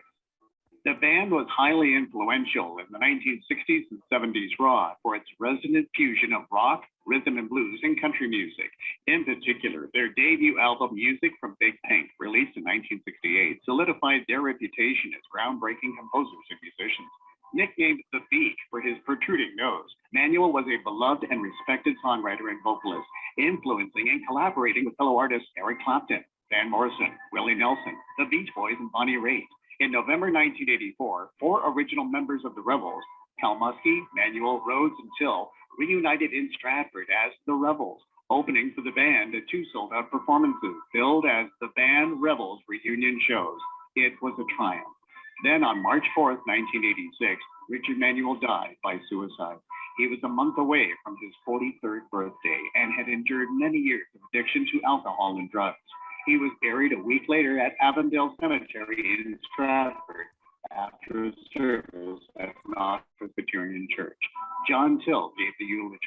The band was highly influential in the 1960s and 70s rock for its resonant fusion of rock, rhythm and blues, and country music. In particular, their debut album, Music from Big Pink, released in 1968, solidified their reputation as groundbreaking composers and musicians. Nicknamed The Beak for his protruding nose, Manuel was a beloved and respected songwriter and vocalist, influencing and collaborating with fellow artists Eric Clapton, Van Morrison, Willie Nelson, the Beach Boys, and Bonnie Raitt. In November 1984, 4 original members of the Rebels, Cal Muskie, Manuel, Rhodes, and Till, reunited in Stratford as the Rebels, opening for the band at 2 sold-out performances, billed as the Band Rebels reunion shows. It was a triumph. Then on March 4th, 1986, Richard Manuel died by suicide. He was a month away from his 43rd birthday and had endured many years of addiction to alcohol and drugs. He was buried a week later at Avondale Cemetery in Stratford after a service at Knox Presbyterian Church. John Till gave the eulogy.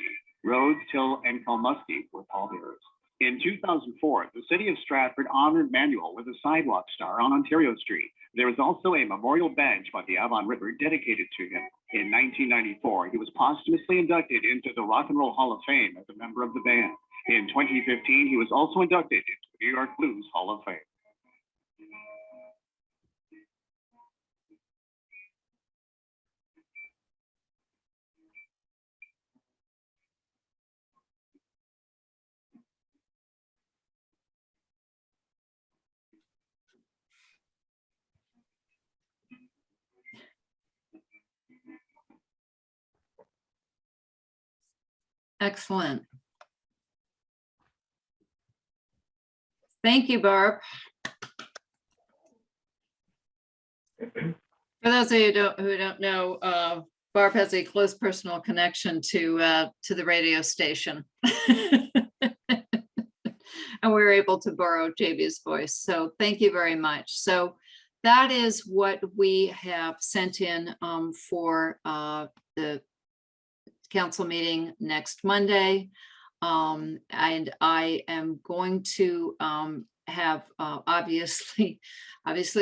Rhodes, Till, and Kalmusky were pallbearers. In 2004, the city of Stratford honored Manuel with a sidewalk star on Ontario Street. There was also a memorial bench by the Aven River dedicated to him. In 1994, he was posthumously inducted into the Rock and Roll Hall of Fame as a member of the band. In 2015, he was also inducted into the New York Blues Hall of Fame. Excellent. Thank you, Barb. For those of you who don't know, Barb has a close personal connection to the radio station. And we were able to borrow JV's voice. So thank you very much. So that is what we have sent in for the council meeting next Monday. And I am going to have obviously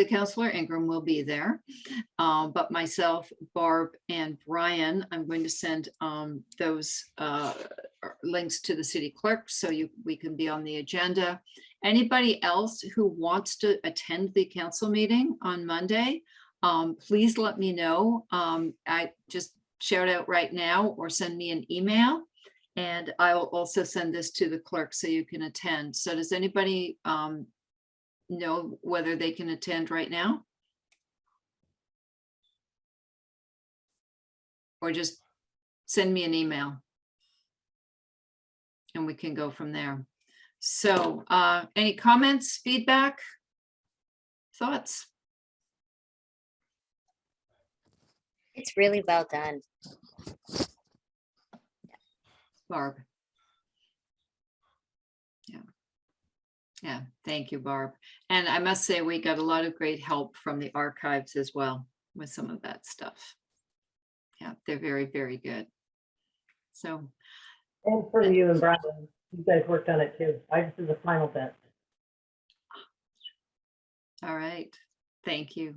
Councillor Ingram will be there, but myself, Barb, and Brian, I'm going to send those links to the city clerk so we can be on the agenda. Anybody else who wants to attend the council meeting on Monday, please let me know. I just shout out right now or send me an email. And I'll also send this to the clerk so you can attend. So does anybody know whether they can attend right now? Or just send me an email and we can go from there. So any comments, feedback, thoughts? It's really well done. Barb. Yeah, thank you, Barb. And I must say we got a lot of great help from the archives as well with some of that stuff. Yeah, they're very, very good. So. And for you and Brian, you guys worked on it too. I just did the final bit. All right, thank you.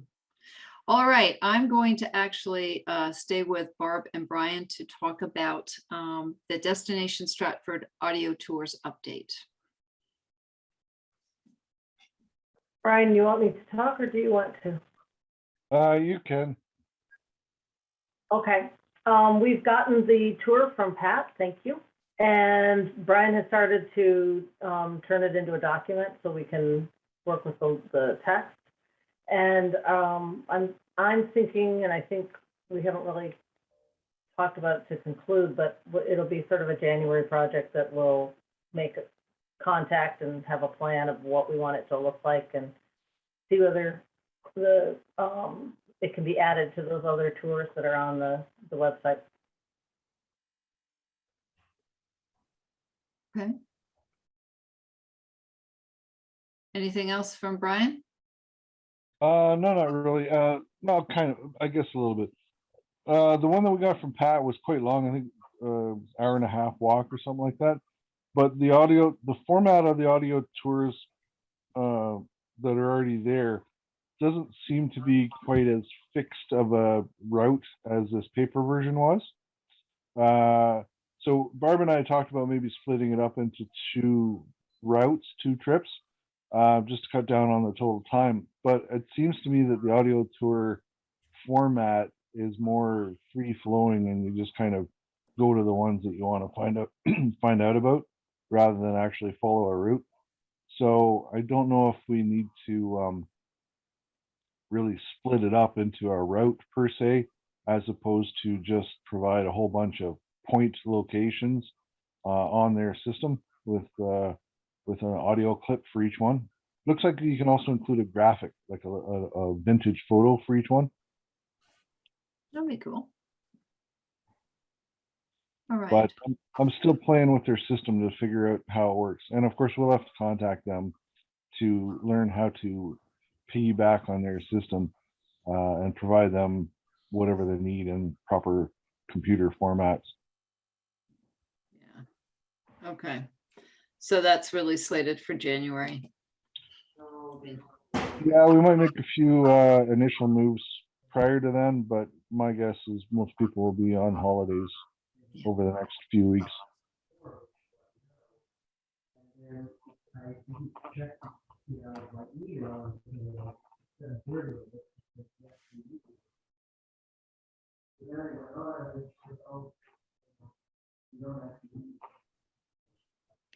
All right, I'm going to actually stay with Barb and Brian to talk about the Destination Stratford audio tours update. Brian, you want me to talk or do you want to? You can. Okay, we've gotten the tour from Pat, thank you. And Brian has started to turn it into a document so we can work with the text. And I'm thinking, and I think we haven't really talked about it to conclude, but it'll be sort of a January project that will make contact and have a plan of what we want it to look like and see whether it can be added to those other tours that are on the website. Okay. Anything else from Brian? No, not really. No, kind of, I guess a little bit. The one that we got from Pat was quite long, I think hour and a half walk or something like that. But the format of the audio tours that are already there doesn't seem to be quite as fixed of a route as this paper version was. So Barb and I talked about maybe splitting it up into two routes, two trips, just to cut down on the total time. But it seems to me that the audio tour format is more free flowing, and you just kind of go to the ones that you want to find out about, rather than actually follow a route. So I don't know if we need to really split it up into a route per se, as opposed to just provide a whole bunch of point locations on their system with an audio clip for each one. Looks like you can also include a graphic, like a vintage photo for each one. That'd be cool. All right. But I'm still playing with their system to figure out how it works. And of course, we'll have to contact them to learn how to piggyback on their system and provide them whatever they need in proper computer formats. Yeah. Okay. So that's really slated for January. Yeah, we might make a few initial moves prior to then, but my guess is most people will be on holidays over the next few weeks.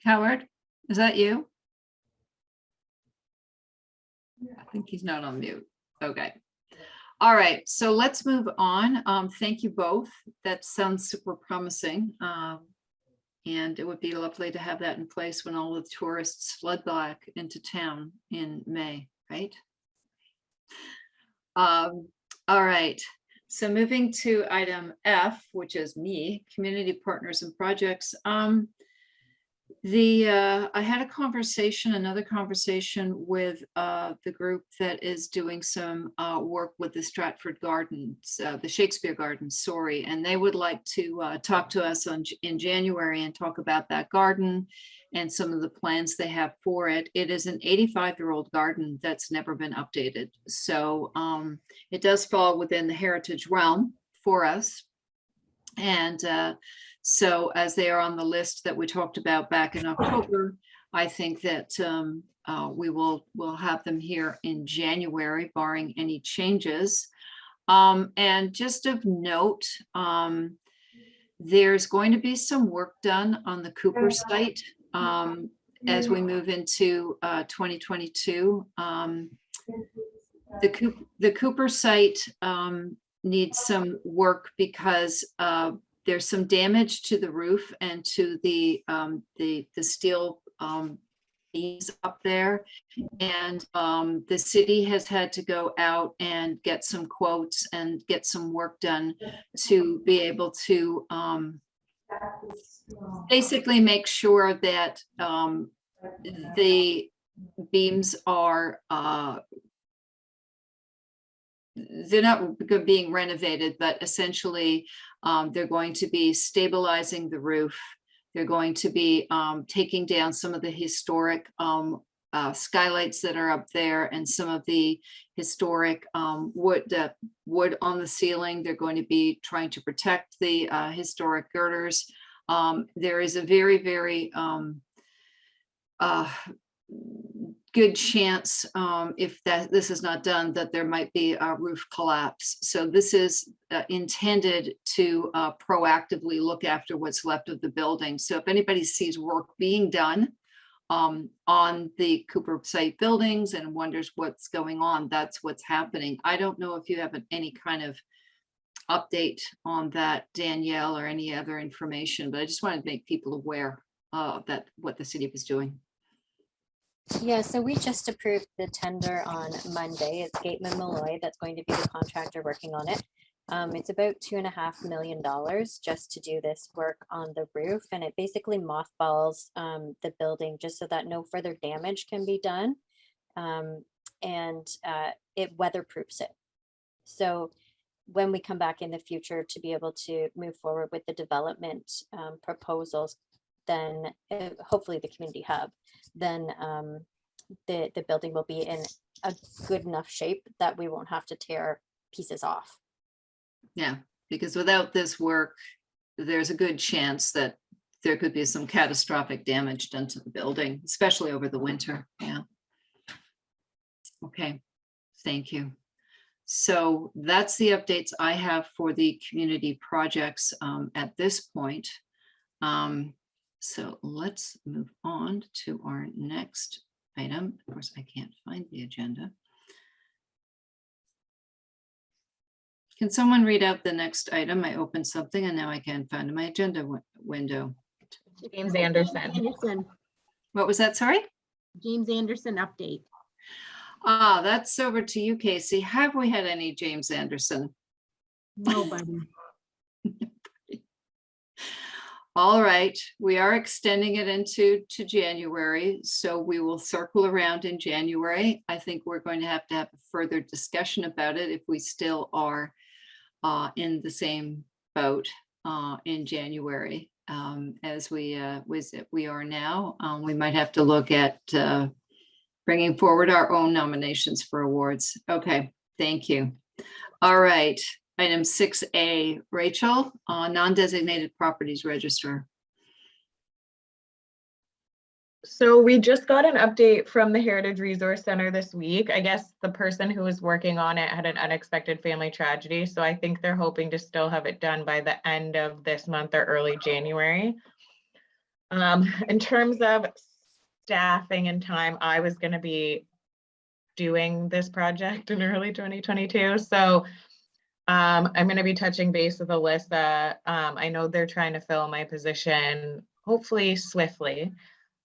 Howard, is that you? I think he's not on mute. Okay. All right, so let's move on. Thank you both. That sounds super promising. And it would be lovely to have that in place when all the tourists flood back into town in May, right? All right, so moving to item F, which is me, community partners and projects. I had another conversation with the group that is doing some work with the Stratford Gardens, the Shakespeare Gardens, sorry, and they would like to talk to us in January and talk about that garden and some of the plans they have for it. It is an 85-year-old garden that's never been updated. So it does fall within the heritage realm for us. And so as they are on the list that we talked about back in October, I think that we'll have them here in January, barring any changes. And just of note, there's going to be some work done on the Cooper site as we move into 2022. The Cooper site needs some work because there's some damage to the roof and to the steel beams up there, and the city has had to go out and get some quotes and get some work done to be able to basically make sure that the beams are they're not being renovated, but essentially they're going to be stabilizing the roof. They're going to be taking down some of the historic skylights that are up there and some of the historic wood on the ceiling. They're going to be trying to protect the historic girders. There is a very, very good chance, if this is not done, that there might be a roof collapse. So this is intended to proactively look after what's left of the building. So if anybody sees work being done on the Cooper site buildings and wonders what's going on, that's what's happening. I don't know if you have any kind of update on that, Danielle, or any other information, but I just wanted to make people aware that what the city was doing. Yeah, so we just approved the tender on Monday. It's Gateman Malloy that's going to be the contractor working on it. It's about $2.5 million just to do this work on the roof, and it basically mothballs the building just so that no further damage can be done, and it weatherproofs it. So when we come back in the future to be able to move forward with the development proposals, then hopefully the community hub, then the building will be in a good enough shape that we won't have to tear pieces off. Yeah, because without this work, there's a good chance that there could be some catastrophic damage done to the building, especially over the winter. Yeah. Okay, thank you. So that's the updates I have for the community projects at this point. So let's move on to our next item. Of course, I can't find the agenda. Can someone read out the next item? I opened something and now I can't find my agenda window. James Anderson. Anderson, What was that? Sorry? James Anderson update. Ah, that's over to you, Casey. Have we had any James Anderson? Nobody. All right, we are extending it into January, so we will circle around in January. I think we're going to have a further discussion about it if we still are in the same boat in January as we are now. We might have to look at bringing forward our own nominations for awards. Okay, thank you. All right. Item 6A, Rachel, non-designated properties register. So we just got an update from the Heritage Resource Center this week. I guess the person who was working on it had an unexpected family tragedy. So I think they're hoping to still have it done by the end of this month or early January. In terms of staffing and time, I was going to be doing this project in early 2022. So I'm going to be touching base with Alyssa. I know they're trying to fill my position, hopefully swiftly.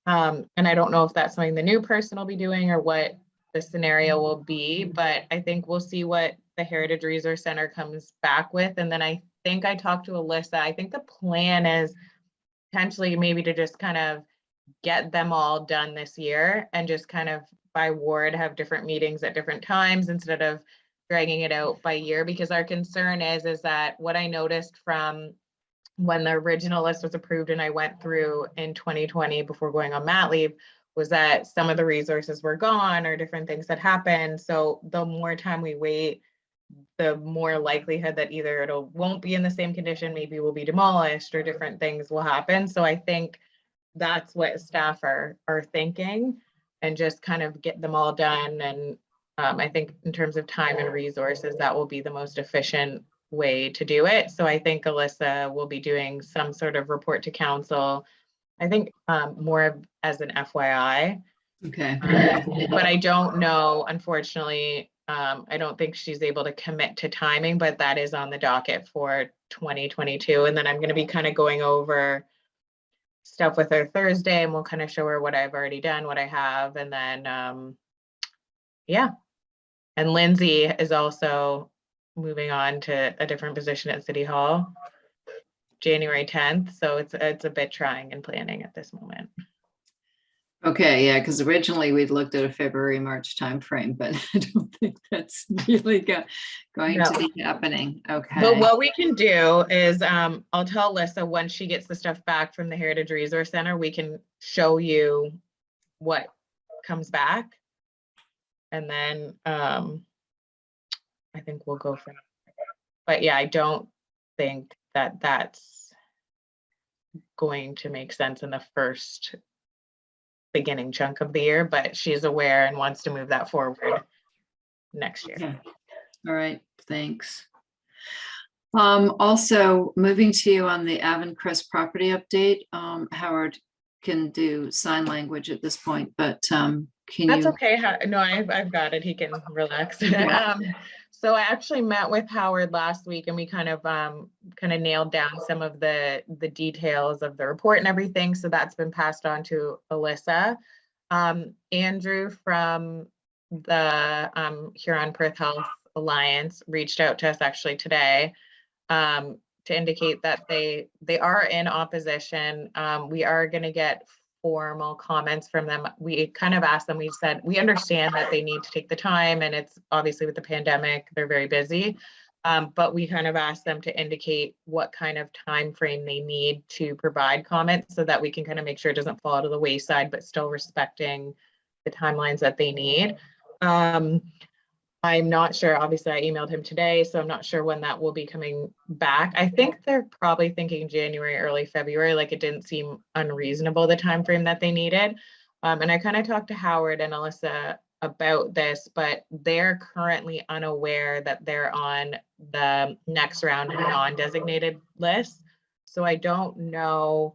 And I don't know if that's something the new person will be doing or what the scenario will be, but I think we'll see what the Heritage Resource Center comes back with. And then I think I talked to Alyssa. I think the plan is potentially maybe to just kind of get them all done this year and just kind of by ward have different meetings at different times instead of dragging it out by year, because our concern is that what I noticed from when the original list was approved and I went through in 2020 before going on mat leave was that some of the resources were gone or different things that happened. So the more time we wait, the more likelihood that either it won't be in the same condition, maybe will be demolished or different things will happen. So I think that's what staff are thinking, and just kind of get them all done. And I think in terms of time and resources, that will be the most efficient way to do it. So I think Alyssa will be doing some sort of report to council. I think more of as an FYI. Okay. But I don't know, unfortunately, I don't think she's able to commit to timing, but that is on the docket for 2022. And then I'm going to be kind of going over stuff with her Thursday, and we'll kind of show her what I've already done, what I have, and then yeah. And Lindsay is also moving on to a different position at City Hall, January 10th. So it's a bit trying in planning at this moment. Okay, yeah, because originally we'd looked at a February, March timeframe, but I don't think that's really going to be happening. Okay. But what we can do is I'll tell Alyssa once she gets the stuff back from the Heritage Resource Center, we can show you what comes back. And then I think we'll go from there. But yeah, I don't think that that's going to make sense in the first beginning chunk of the year, but she's aware and wants to move that forward next year. Okay. All right, thanks. Also moving to you on the Aven Crest property update. Howard can do sign language at this point, but can That's you? okay. No, I've got it. He can relax. Yeah. So I actually met with Howard last week, and we kind of nailed down some of the details of the report and everything. So that's been passed on to Alyssa. Andrew from the Huron Perth Health Alliance reached out to us actually today to indicate that they are in opposition. We are going to get formal comments from them. We kind of asked them, we said, we understand that they need to take the time, and it's obviously with the pandemic, they're very busy. But we kind of asked them to indicate what kind of time frame they need to provide comments so that we can kind of make sure it doesn't fall to the wayside, but still respecting the timelines that they need. I'm not sure, obviously I emailed him today, so I'm not sure when that will be coming back. I think they're probably thinking January, early February, like it didn't seem unreasonable, the time frame that they needed. And I kind of talked to Howard and Alyssa about this, but they're currently unaware that they're on the next round of non-designated lists. So I don't know,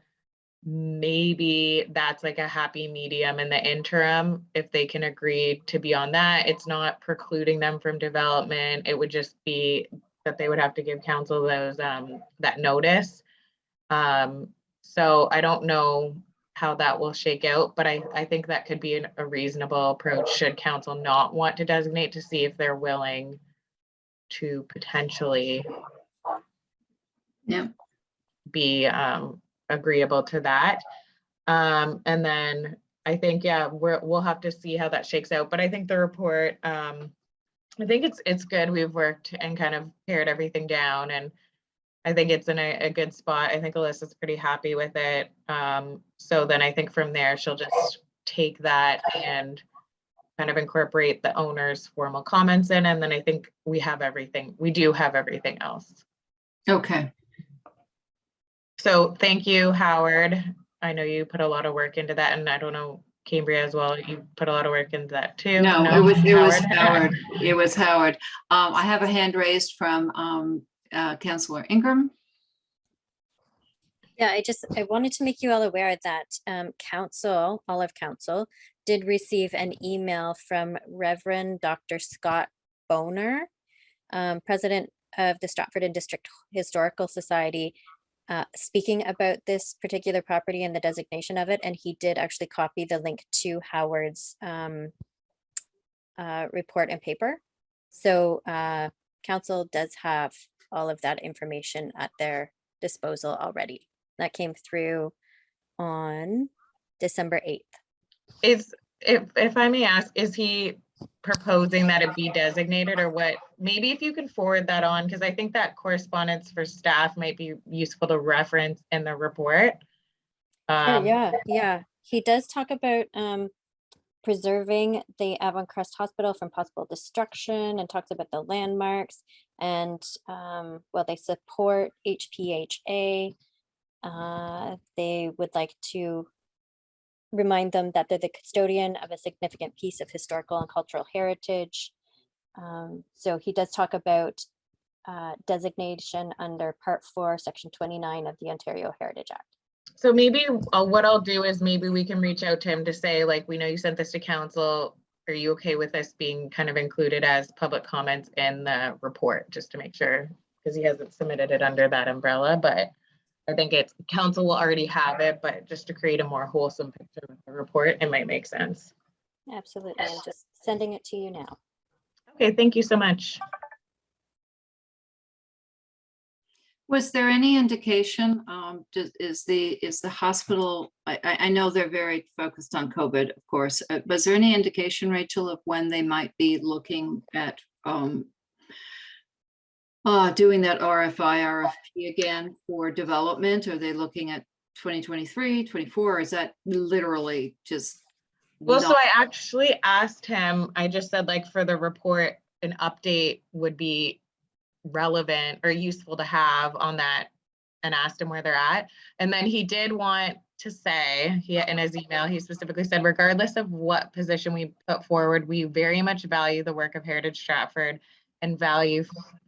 maybe that's like a happy medium in the interim. If they can agree to be on that, it's not precluding them from development. It would just be that they would have to give council those that notice. So I don't know how that will shake out, but I think that could be a reasonable approach should council not want to designate, to see if they're willing to potentially be agreeable to that. And then I think, yeah, we'll have to see how that shakes out. But I think the report, I think it's good. We've worked and kind of pared everything down, and I think it's in a good spot. I think Alyssa's pretty happy with it. So then I think from there, she'll just take that and kind of incorporate the owner's formal comments in. And then I think we have everything. We do have everything else. Okay. So thank you, Howard. I know you put a lot of work into that, and I don't know, Cambria as well, you put a lot of work into that too. No, it was Howard. It was Howard. I have a hand raised from Councillor Ingram. Yeah, I wanted to make you all aware that council, all of council, did receive an email from Reverend Dr. Scott Boner, president of the Stratford and District Historical Society, speaking about this particular property and the designation of it. And he did actually copy the link to Howard's report and paper. So council does have all of that information at their disposal already. That came through on December 8th. If I may ask, is he proposing that it be designated, or what? Maybe if you can forward that on, because I think that correspondence for staff might be useful to reference in the report. Yeah. He does talk about preserving the Aven Crest Hospital from possible destruction, and talks about the landmarks, and well, they support HPHA. They would like to remind them that they're the custodian of a significant piece of historical and cultural heritage. So he does talk about designation under Part 4, Section 29 of the Ontario Heritage Act. So maybe what I'll do is maybe we can reach out to him to say, like, we know you sent this to council. Are you okay with this being kind of included as public comments in the report, just to make sure, because he hasn't submitted it under that umbrella, but I think it's council will already have it, but just to create a more wholesome picture of the report, it might make sense. Absolutely. I'm just sending it to you now. Okay, thank you so much. Was there any indication, is the hospital, I know they're very focused on COVID, of course. Was there any indication, Rachel, of when they might be looking at doing that RFI, RFP again for development? Are they looking at 2023, 24? Or is that literally just? Well, so I actually asked him, I just said, like, for the report, an update would be relevant or useful to have on that, and asked him where they're at. And then he did want to say, in his email, he specifically said, regardless of what position we put forward, we very much value the work of Heritage Stratford and value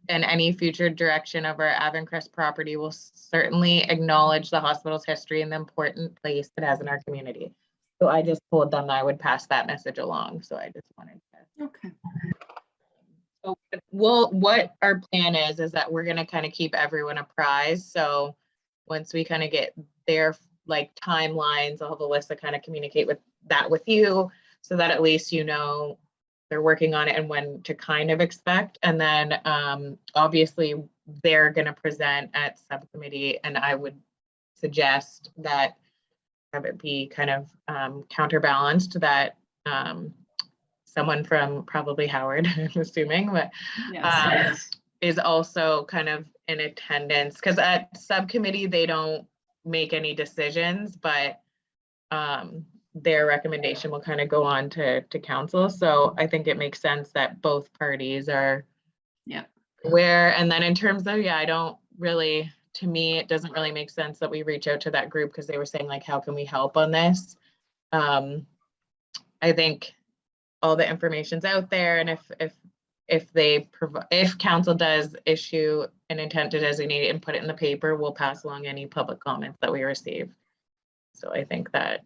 and any future direction of our Aven Crest property will certainly acknowledge the hospital's history and the important place it has in our community. So I just told them that I would pass that message along. So I just wanted to. Okay. So what our plan is that we're going to kind of keep everyone apprised. So once we kind of get their like timelines, I'll have Alyssa kind of communicate with you so that at least you know they're working on it and when to kind of expect. And then obviously they're going to present at subcommittee, and I would suggest that have it be kind of counterbalanced, that someone from probably Howard, I'm assuming, but Yes. is also kind of in attendance, because at subcommittee they don't make any decisions, but their recommendation will kind of go on to council. So I think it makes sense that both parties are aware. And then in terms of, I don't really, to me, it doesn't really make sense that we reach out to that group because they were saying like, how can we help on this? I think all the information's out there, and if council does issue an intent to designate and put it in the paper, we'll pass along any public comments that we receive. So I think that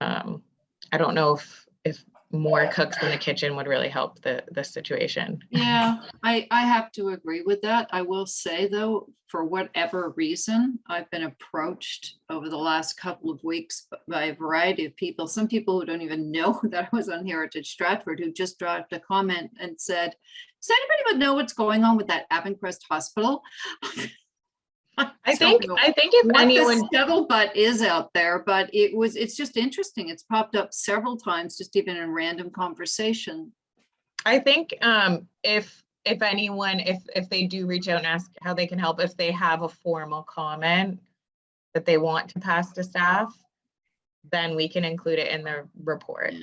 I don't know if more cooks in the kitchen would really help the situation. Yeah, I have to agree with that. I will say though, for whatever reason, I've been approached over the last couple of weeks by a variety of people, some people who don't even know that I was on Heritage Stratford, who just dropped a comment and said, does anybody know what's going on with that Aven Crest Hospital? I think if what anyone the scuttlebutt is out there, but it's just interesting. It's popped up several times, just even in random conversation. I think if anyone, if they do reach out and ask how they can help, if they have a formal comment that they want to pass to staff, then we can include it in the report.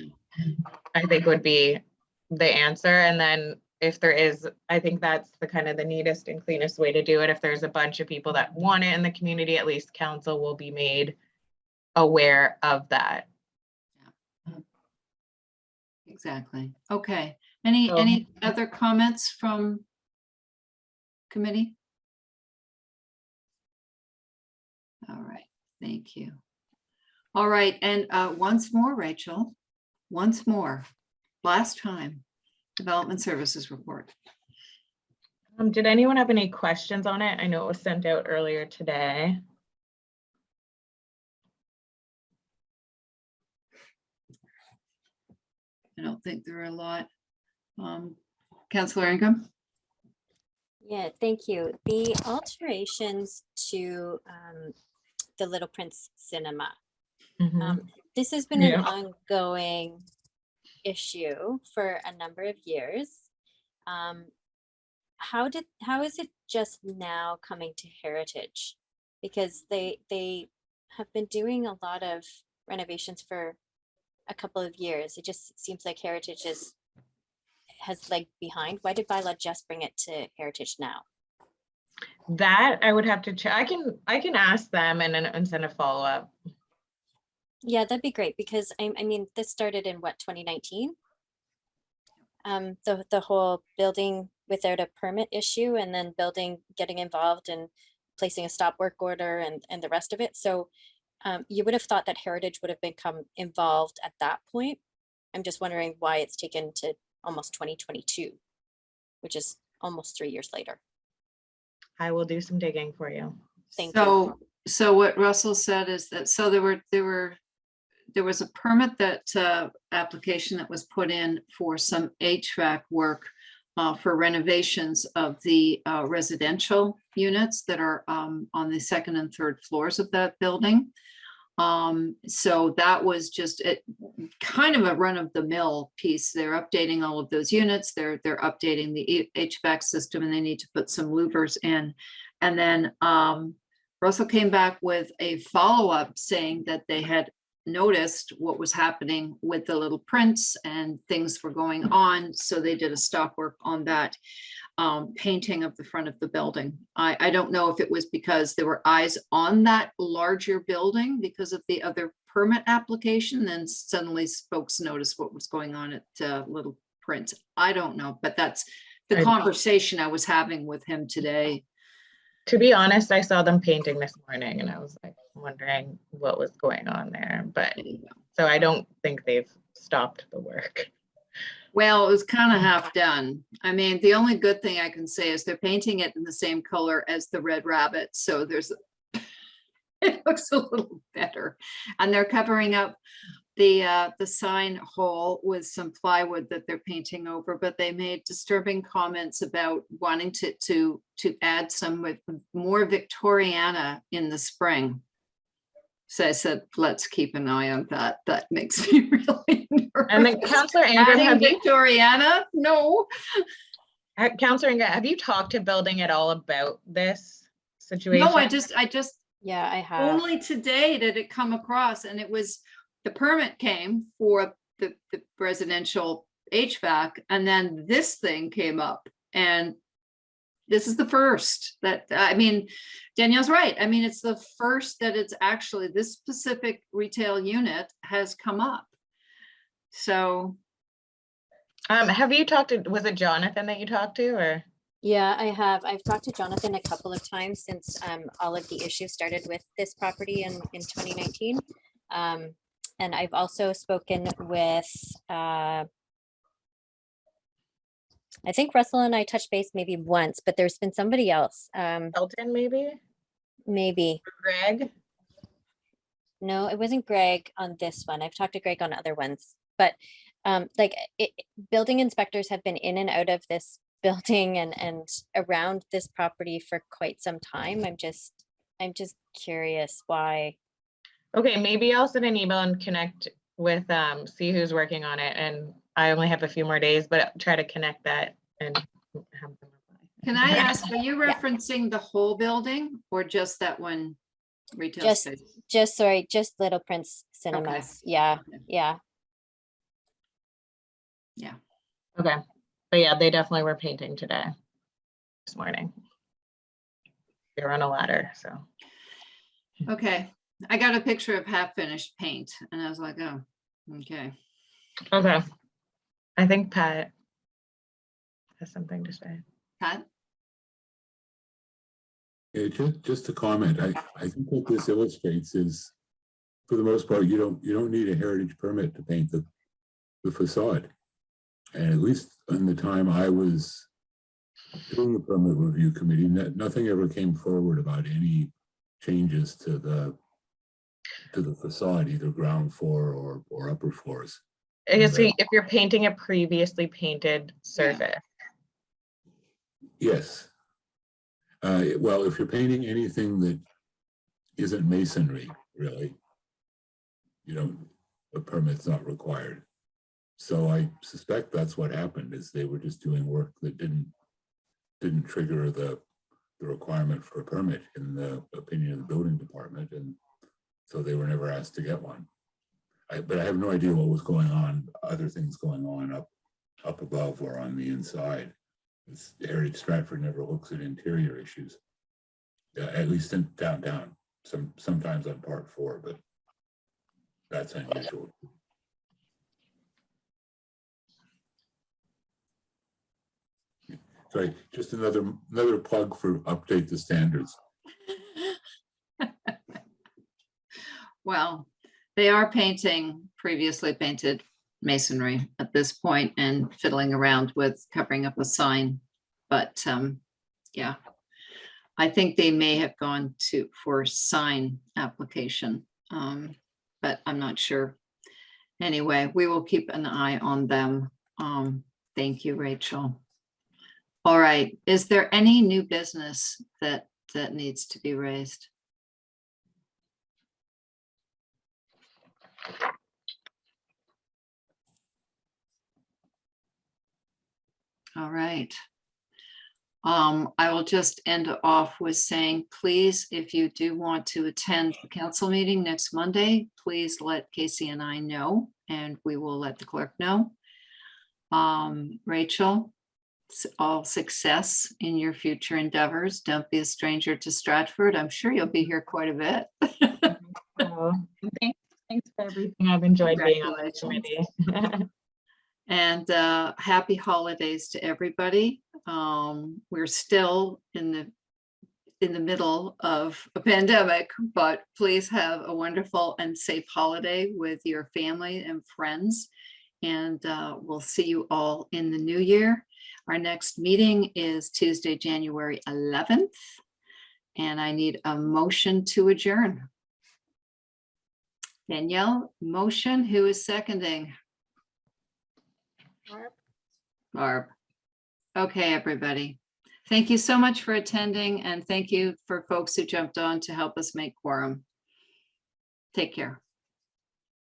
I think would be the answer. And then if there is, I think that's the kind of the neatest and cleanest way to do it. If there's a bunch of people that want it in the community, at least council will be made aware of that. Exactly. Okay. Any other comments from committee? All right. Thank you. All right. And once more, Rachel, once more, last time, Development Services Report. Did anyone have any questions on it? I know it was sent out earlier today. I don't think there are a lot. Councillor Ingham? Yeah, thank you. The alterations to the Little Prince Cinema. This has been an ongoing issue for a number of years. How is it just now coming to Heritage? Because they have been doing a lot of renovations for a couple of years. It just seems like Heritage has lagged behind. Why did bylaw just bring it to Heritage now? That I would have to check. I can ask them and send a follow-up. Yeah, that'd be great, because I mean, this started in what, 2019? The whole building without a permit issue, and then building getting involved and placing a stop work order and the rest of it. So you would have thought that Heritage would have become involved at that point. I'm just wondering why it's taken to almost 2022, which is almost 3 years later. I will do some digging for you. Thank you. So what Russell said is that, so there was a permit that application that was put in for some HVAC work for renovations of the residential units that are on the second and third floors of that building. So that was just kind of a run-of-the-mill piece. They're updating all of those units. They're updating the HVAC system, and they need to put some louvers in. And then Russell came back with a follow-up saying that they had noticed what was happening with the Little Prince and things were going on. So they did a stop work on that. painting of the front of the building. I don't know if it was because there were eyes on that larger building because of the other permit application, then suddenly folks noticed what was going on at Little Prince. I don't know, but that's the conversation I was having with him today. To be honest, I saw them painting this morning and I was like wondering what was going on there, but so I don't think they've stopped the work. Well, it was kind of half done. I mean, the only good thing I can say is they're painting it in the same color as the Red Rabbit. So it looks a little better. And they're covering up the sign hole with some plywood that they're painting over, but they made disturbing comments about wanting to add some with more Victoriana in the spring. So I said, let's keep an eye on that. That makes me really nervous. And then Councillor Ingram, Adding Victoriana? No. Councillor Ingram, have you talked to building at all about this situation? No, I just Yeah, I have. only today did it come across, and it was, the permit came for the residential HVAC, and then this thing came up, and this is the first that, I mean, Danielle's right. I mean, it's the first that it's actually, this specific retail unit has come up. So. Have you talked to, was it Jonathan that you talked to, or? Yeah, I have. I've talked to Jonathan a couple of times since all of the issues started with this property in 2019. And I've also spoken with, I think Russell and I touched base maybe once, but there's been somebody else. Elton, maybe? Maybe. Greg? No, it wasn't Greg on this one. I've talked to Greg on other ones, but building inspectors have been in and out of this building and around this property for quite some time. I'm just curious why. Okay, maybe I'll send an email and connect with, see who's working on it. And I only have a few more days, but try to connect that and have them reply. Can I ask, are you referencing the whole building or just that one retail space? Just Little Prince Cinemas. Yeah, yeah. Yeah. Okay, but yeah, they definitely were painting today, this morning. They were on a ladder, so. Okay, I got a picture of half finished paint and I was like, oh, okay. Okay, I think Pat has something to say. Pat? Yeah, just a comment. I think what this illustrates is, for the most part, you don't need a heritage permit to paint the facade. And at least in the time I was doing the permit review committee, nothing ever came forward about any changes to the facade, either ground floor or upper floors. I guess if you're painting a previously painted surface. Yes. Well, if you're painting anything that isn't masonry, really, a permit's not required. So I suspect that's what happened, is they were just doing work that didn't trigger the requirement for a permit in the opinion of the building department, and so they were never asked to get one. But I have no idea what was going on, other things going on up above or on the inside. Heritage Stratford never looks at interior issues, at least in downtown. Sometimes on part 4, but that's unusual. Sorry, just another plug for update the standards. Well, they are painting previously painted masonry at this point and fiddling around with covering up a sign. But yeah, I think they may have gone for sign application, but I'm not sure. Anyway, we will keep an eye on them. Thank you, Rachel. All right, is there any new business that needs to be raised? All right. I will just end off with saying, please, if you do want to attend the council meeting next Monday, please let Casey and I know, and we will let the clerk know. Rachel, all success in your future endeavors. Don't be a stranger to Stratford. I'm sure you'll be here quite a bit. Oh, thanks for everything. I've enjoyed being on the committee. And happy holidays to everybody. We're still in the middle of a pandemic, but please have a wonderful and safe holiday with your family and friends. And we'll see you all in the new year. Our next meeting is Tuesday, January 11th. And I need a motion to adjourn. Danielle, motion. Who is seconding? Barb. Okay, everybody. Thank you so much for attending, and thank you for folks who jumped on to help us make quorum. Take care.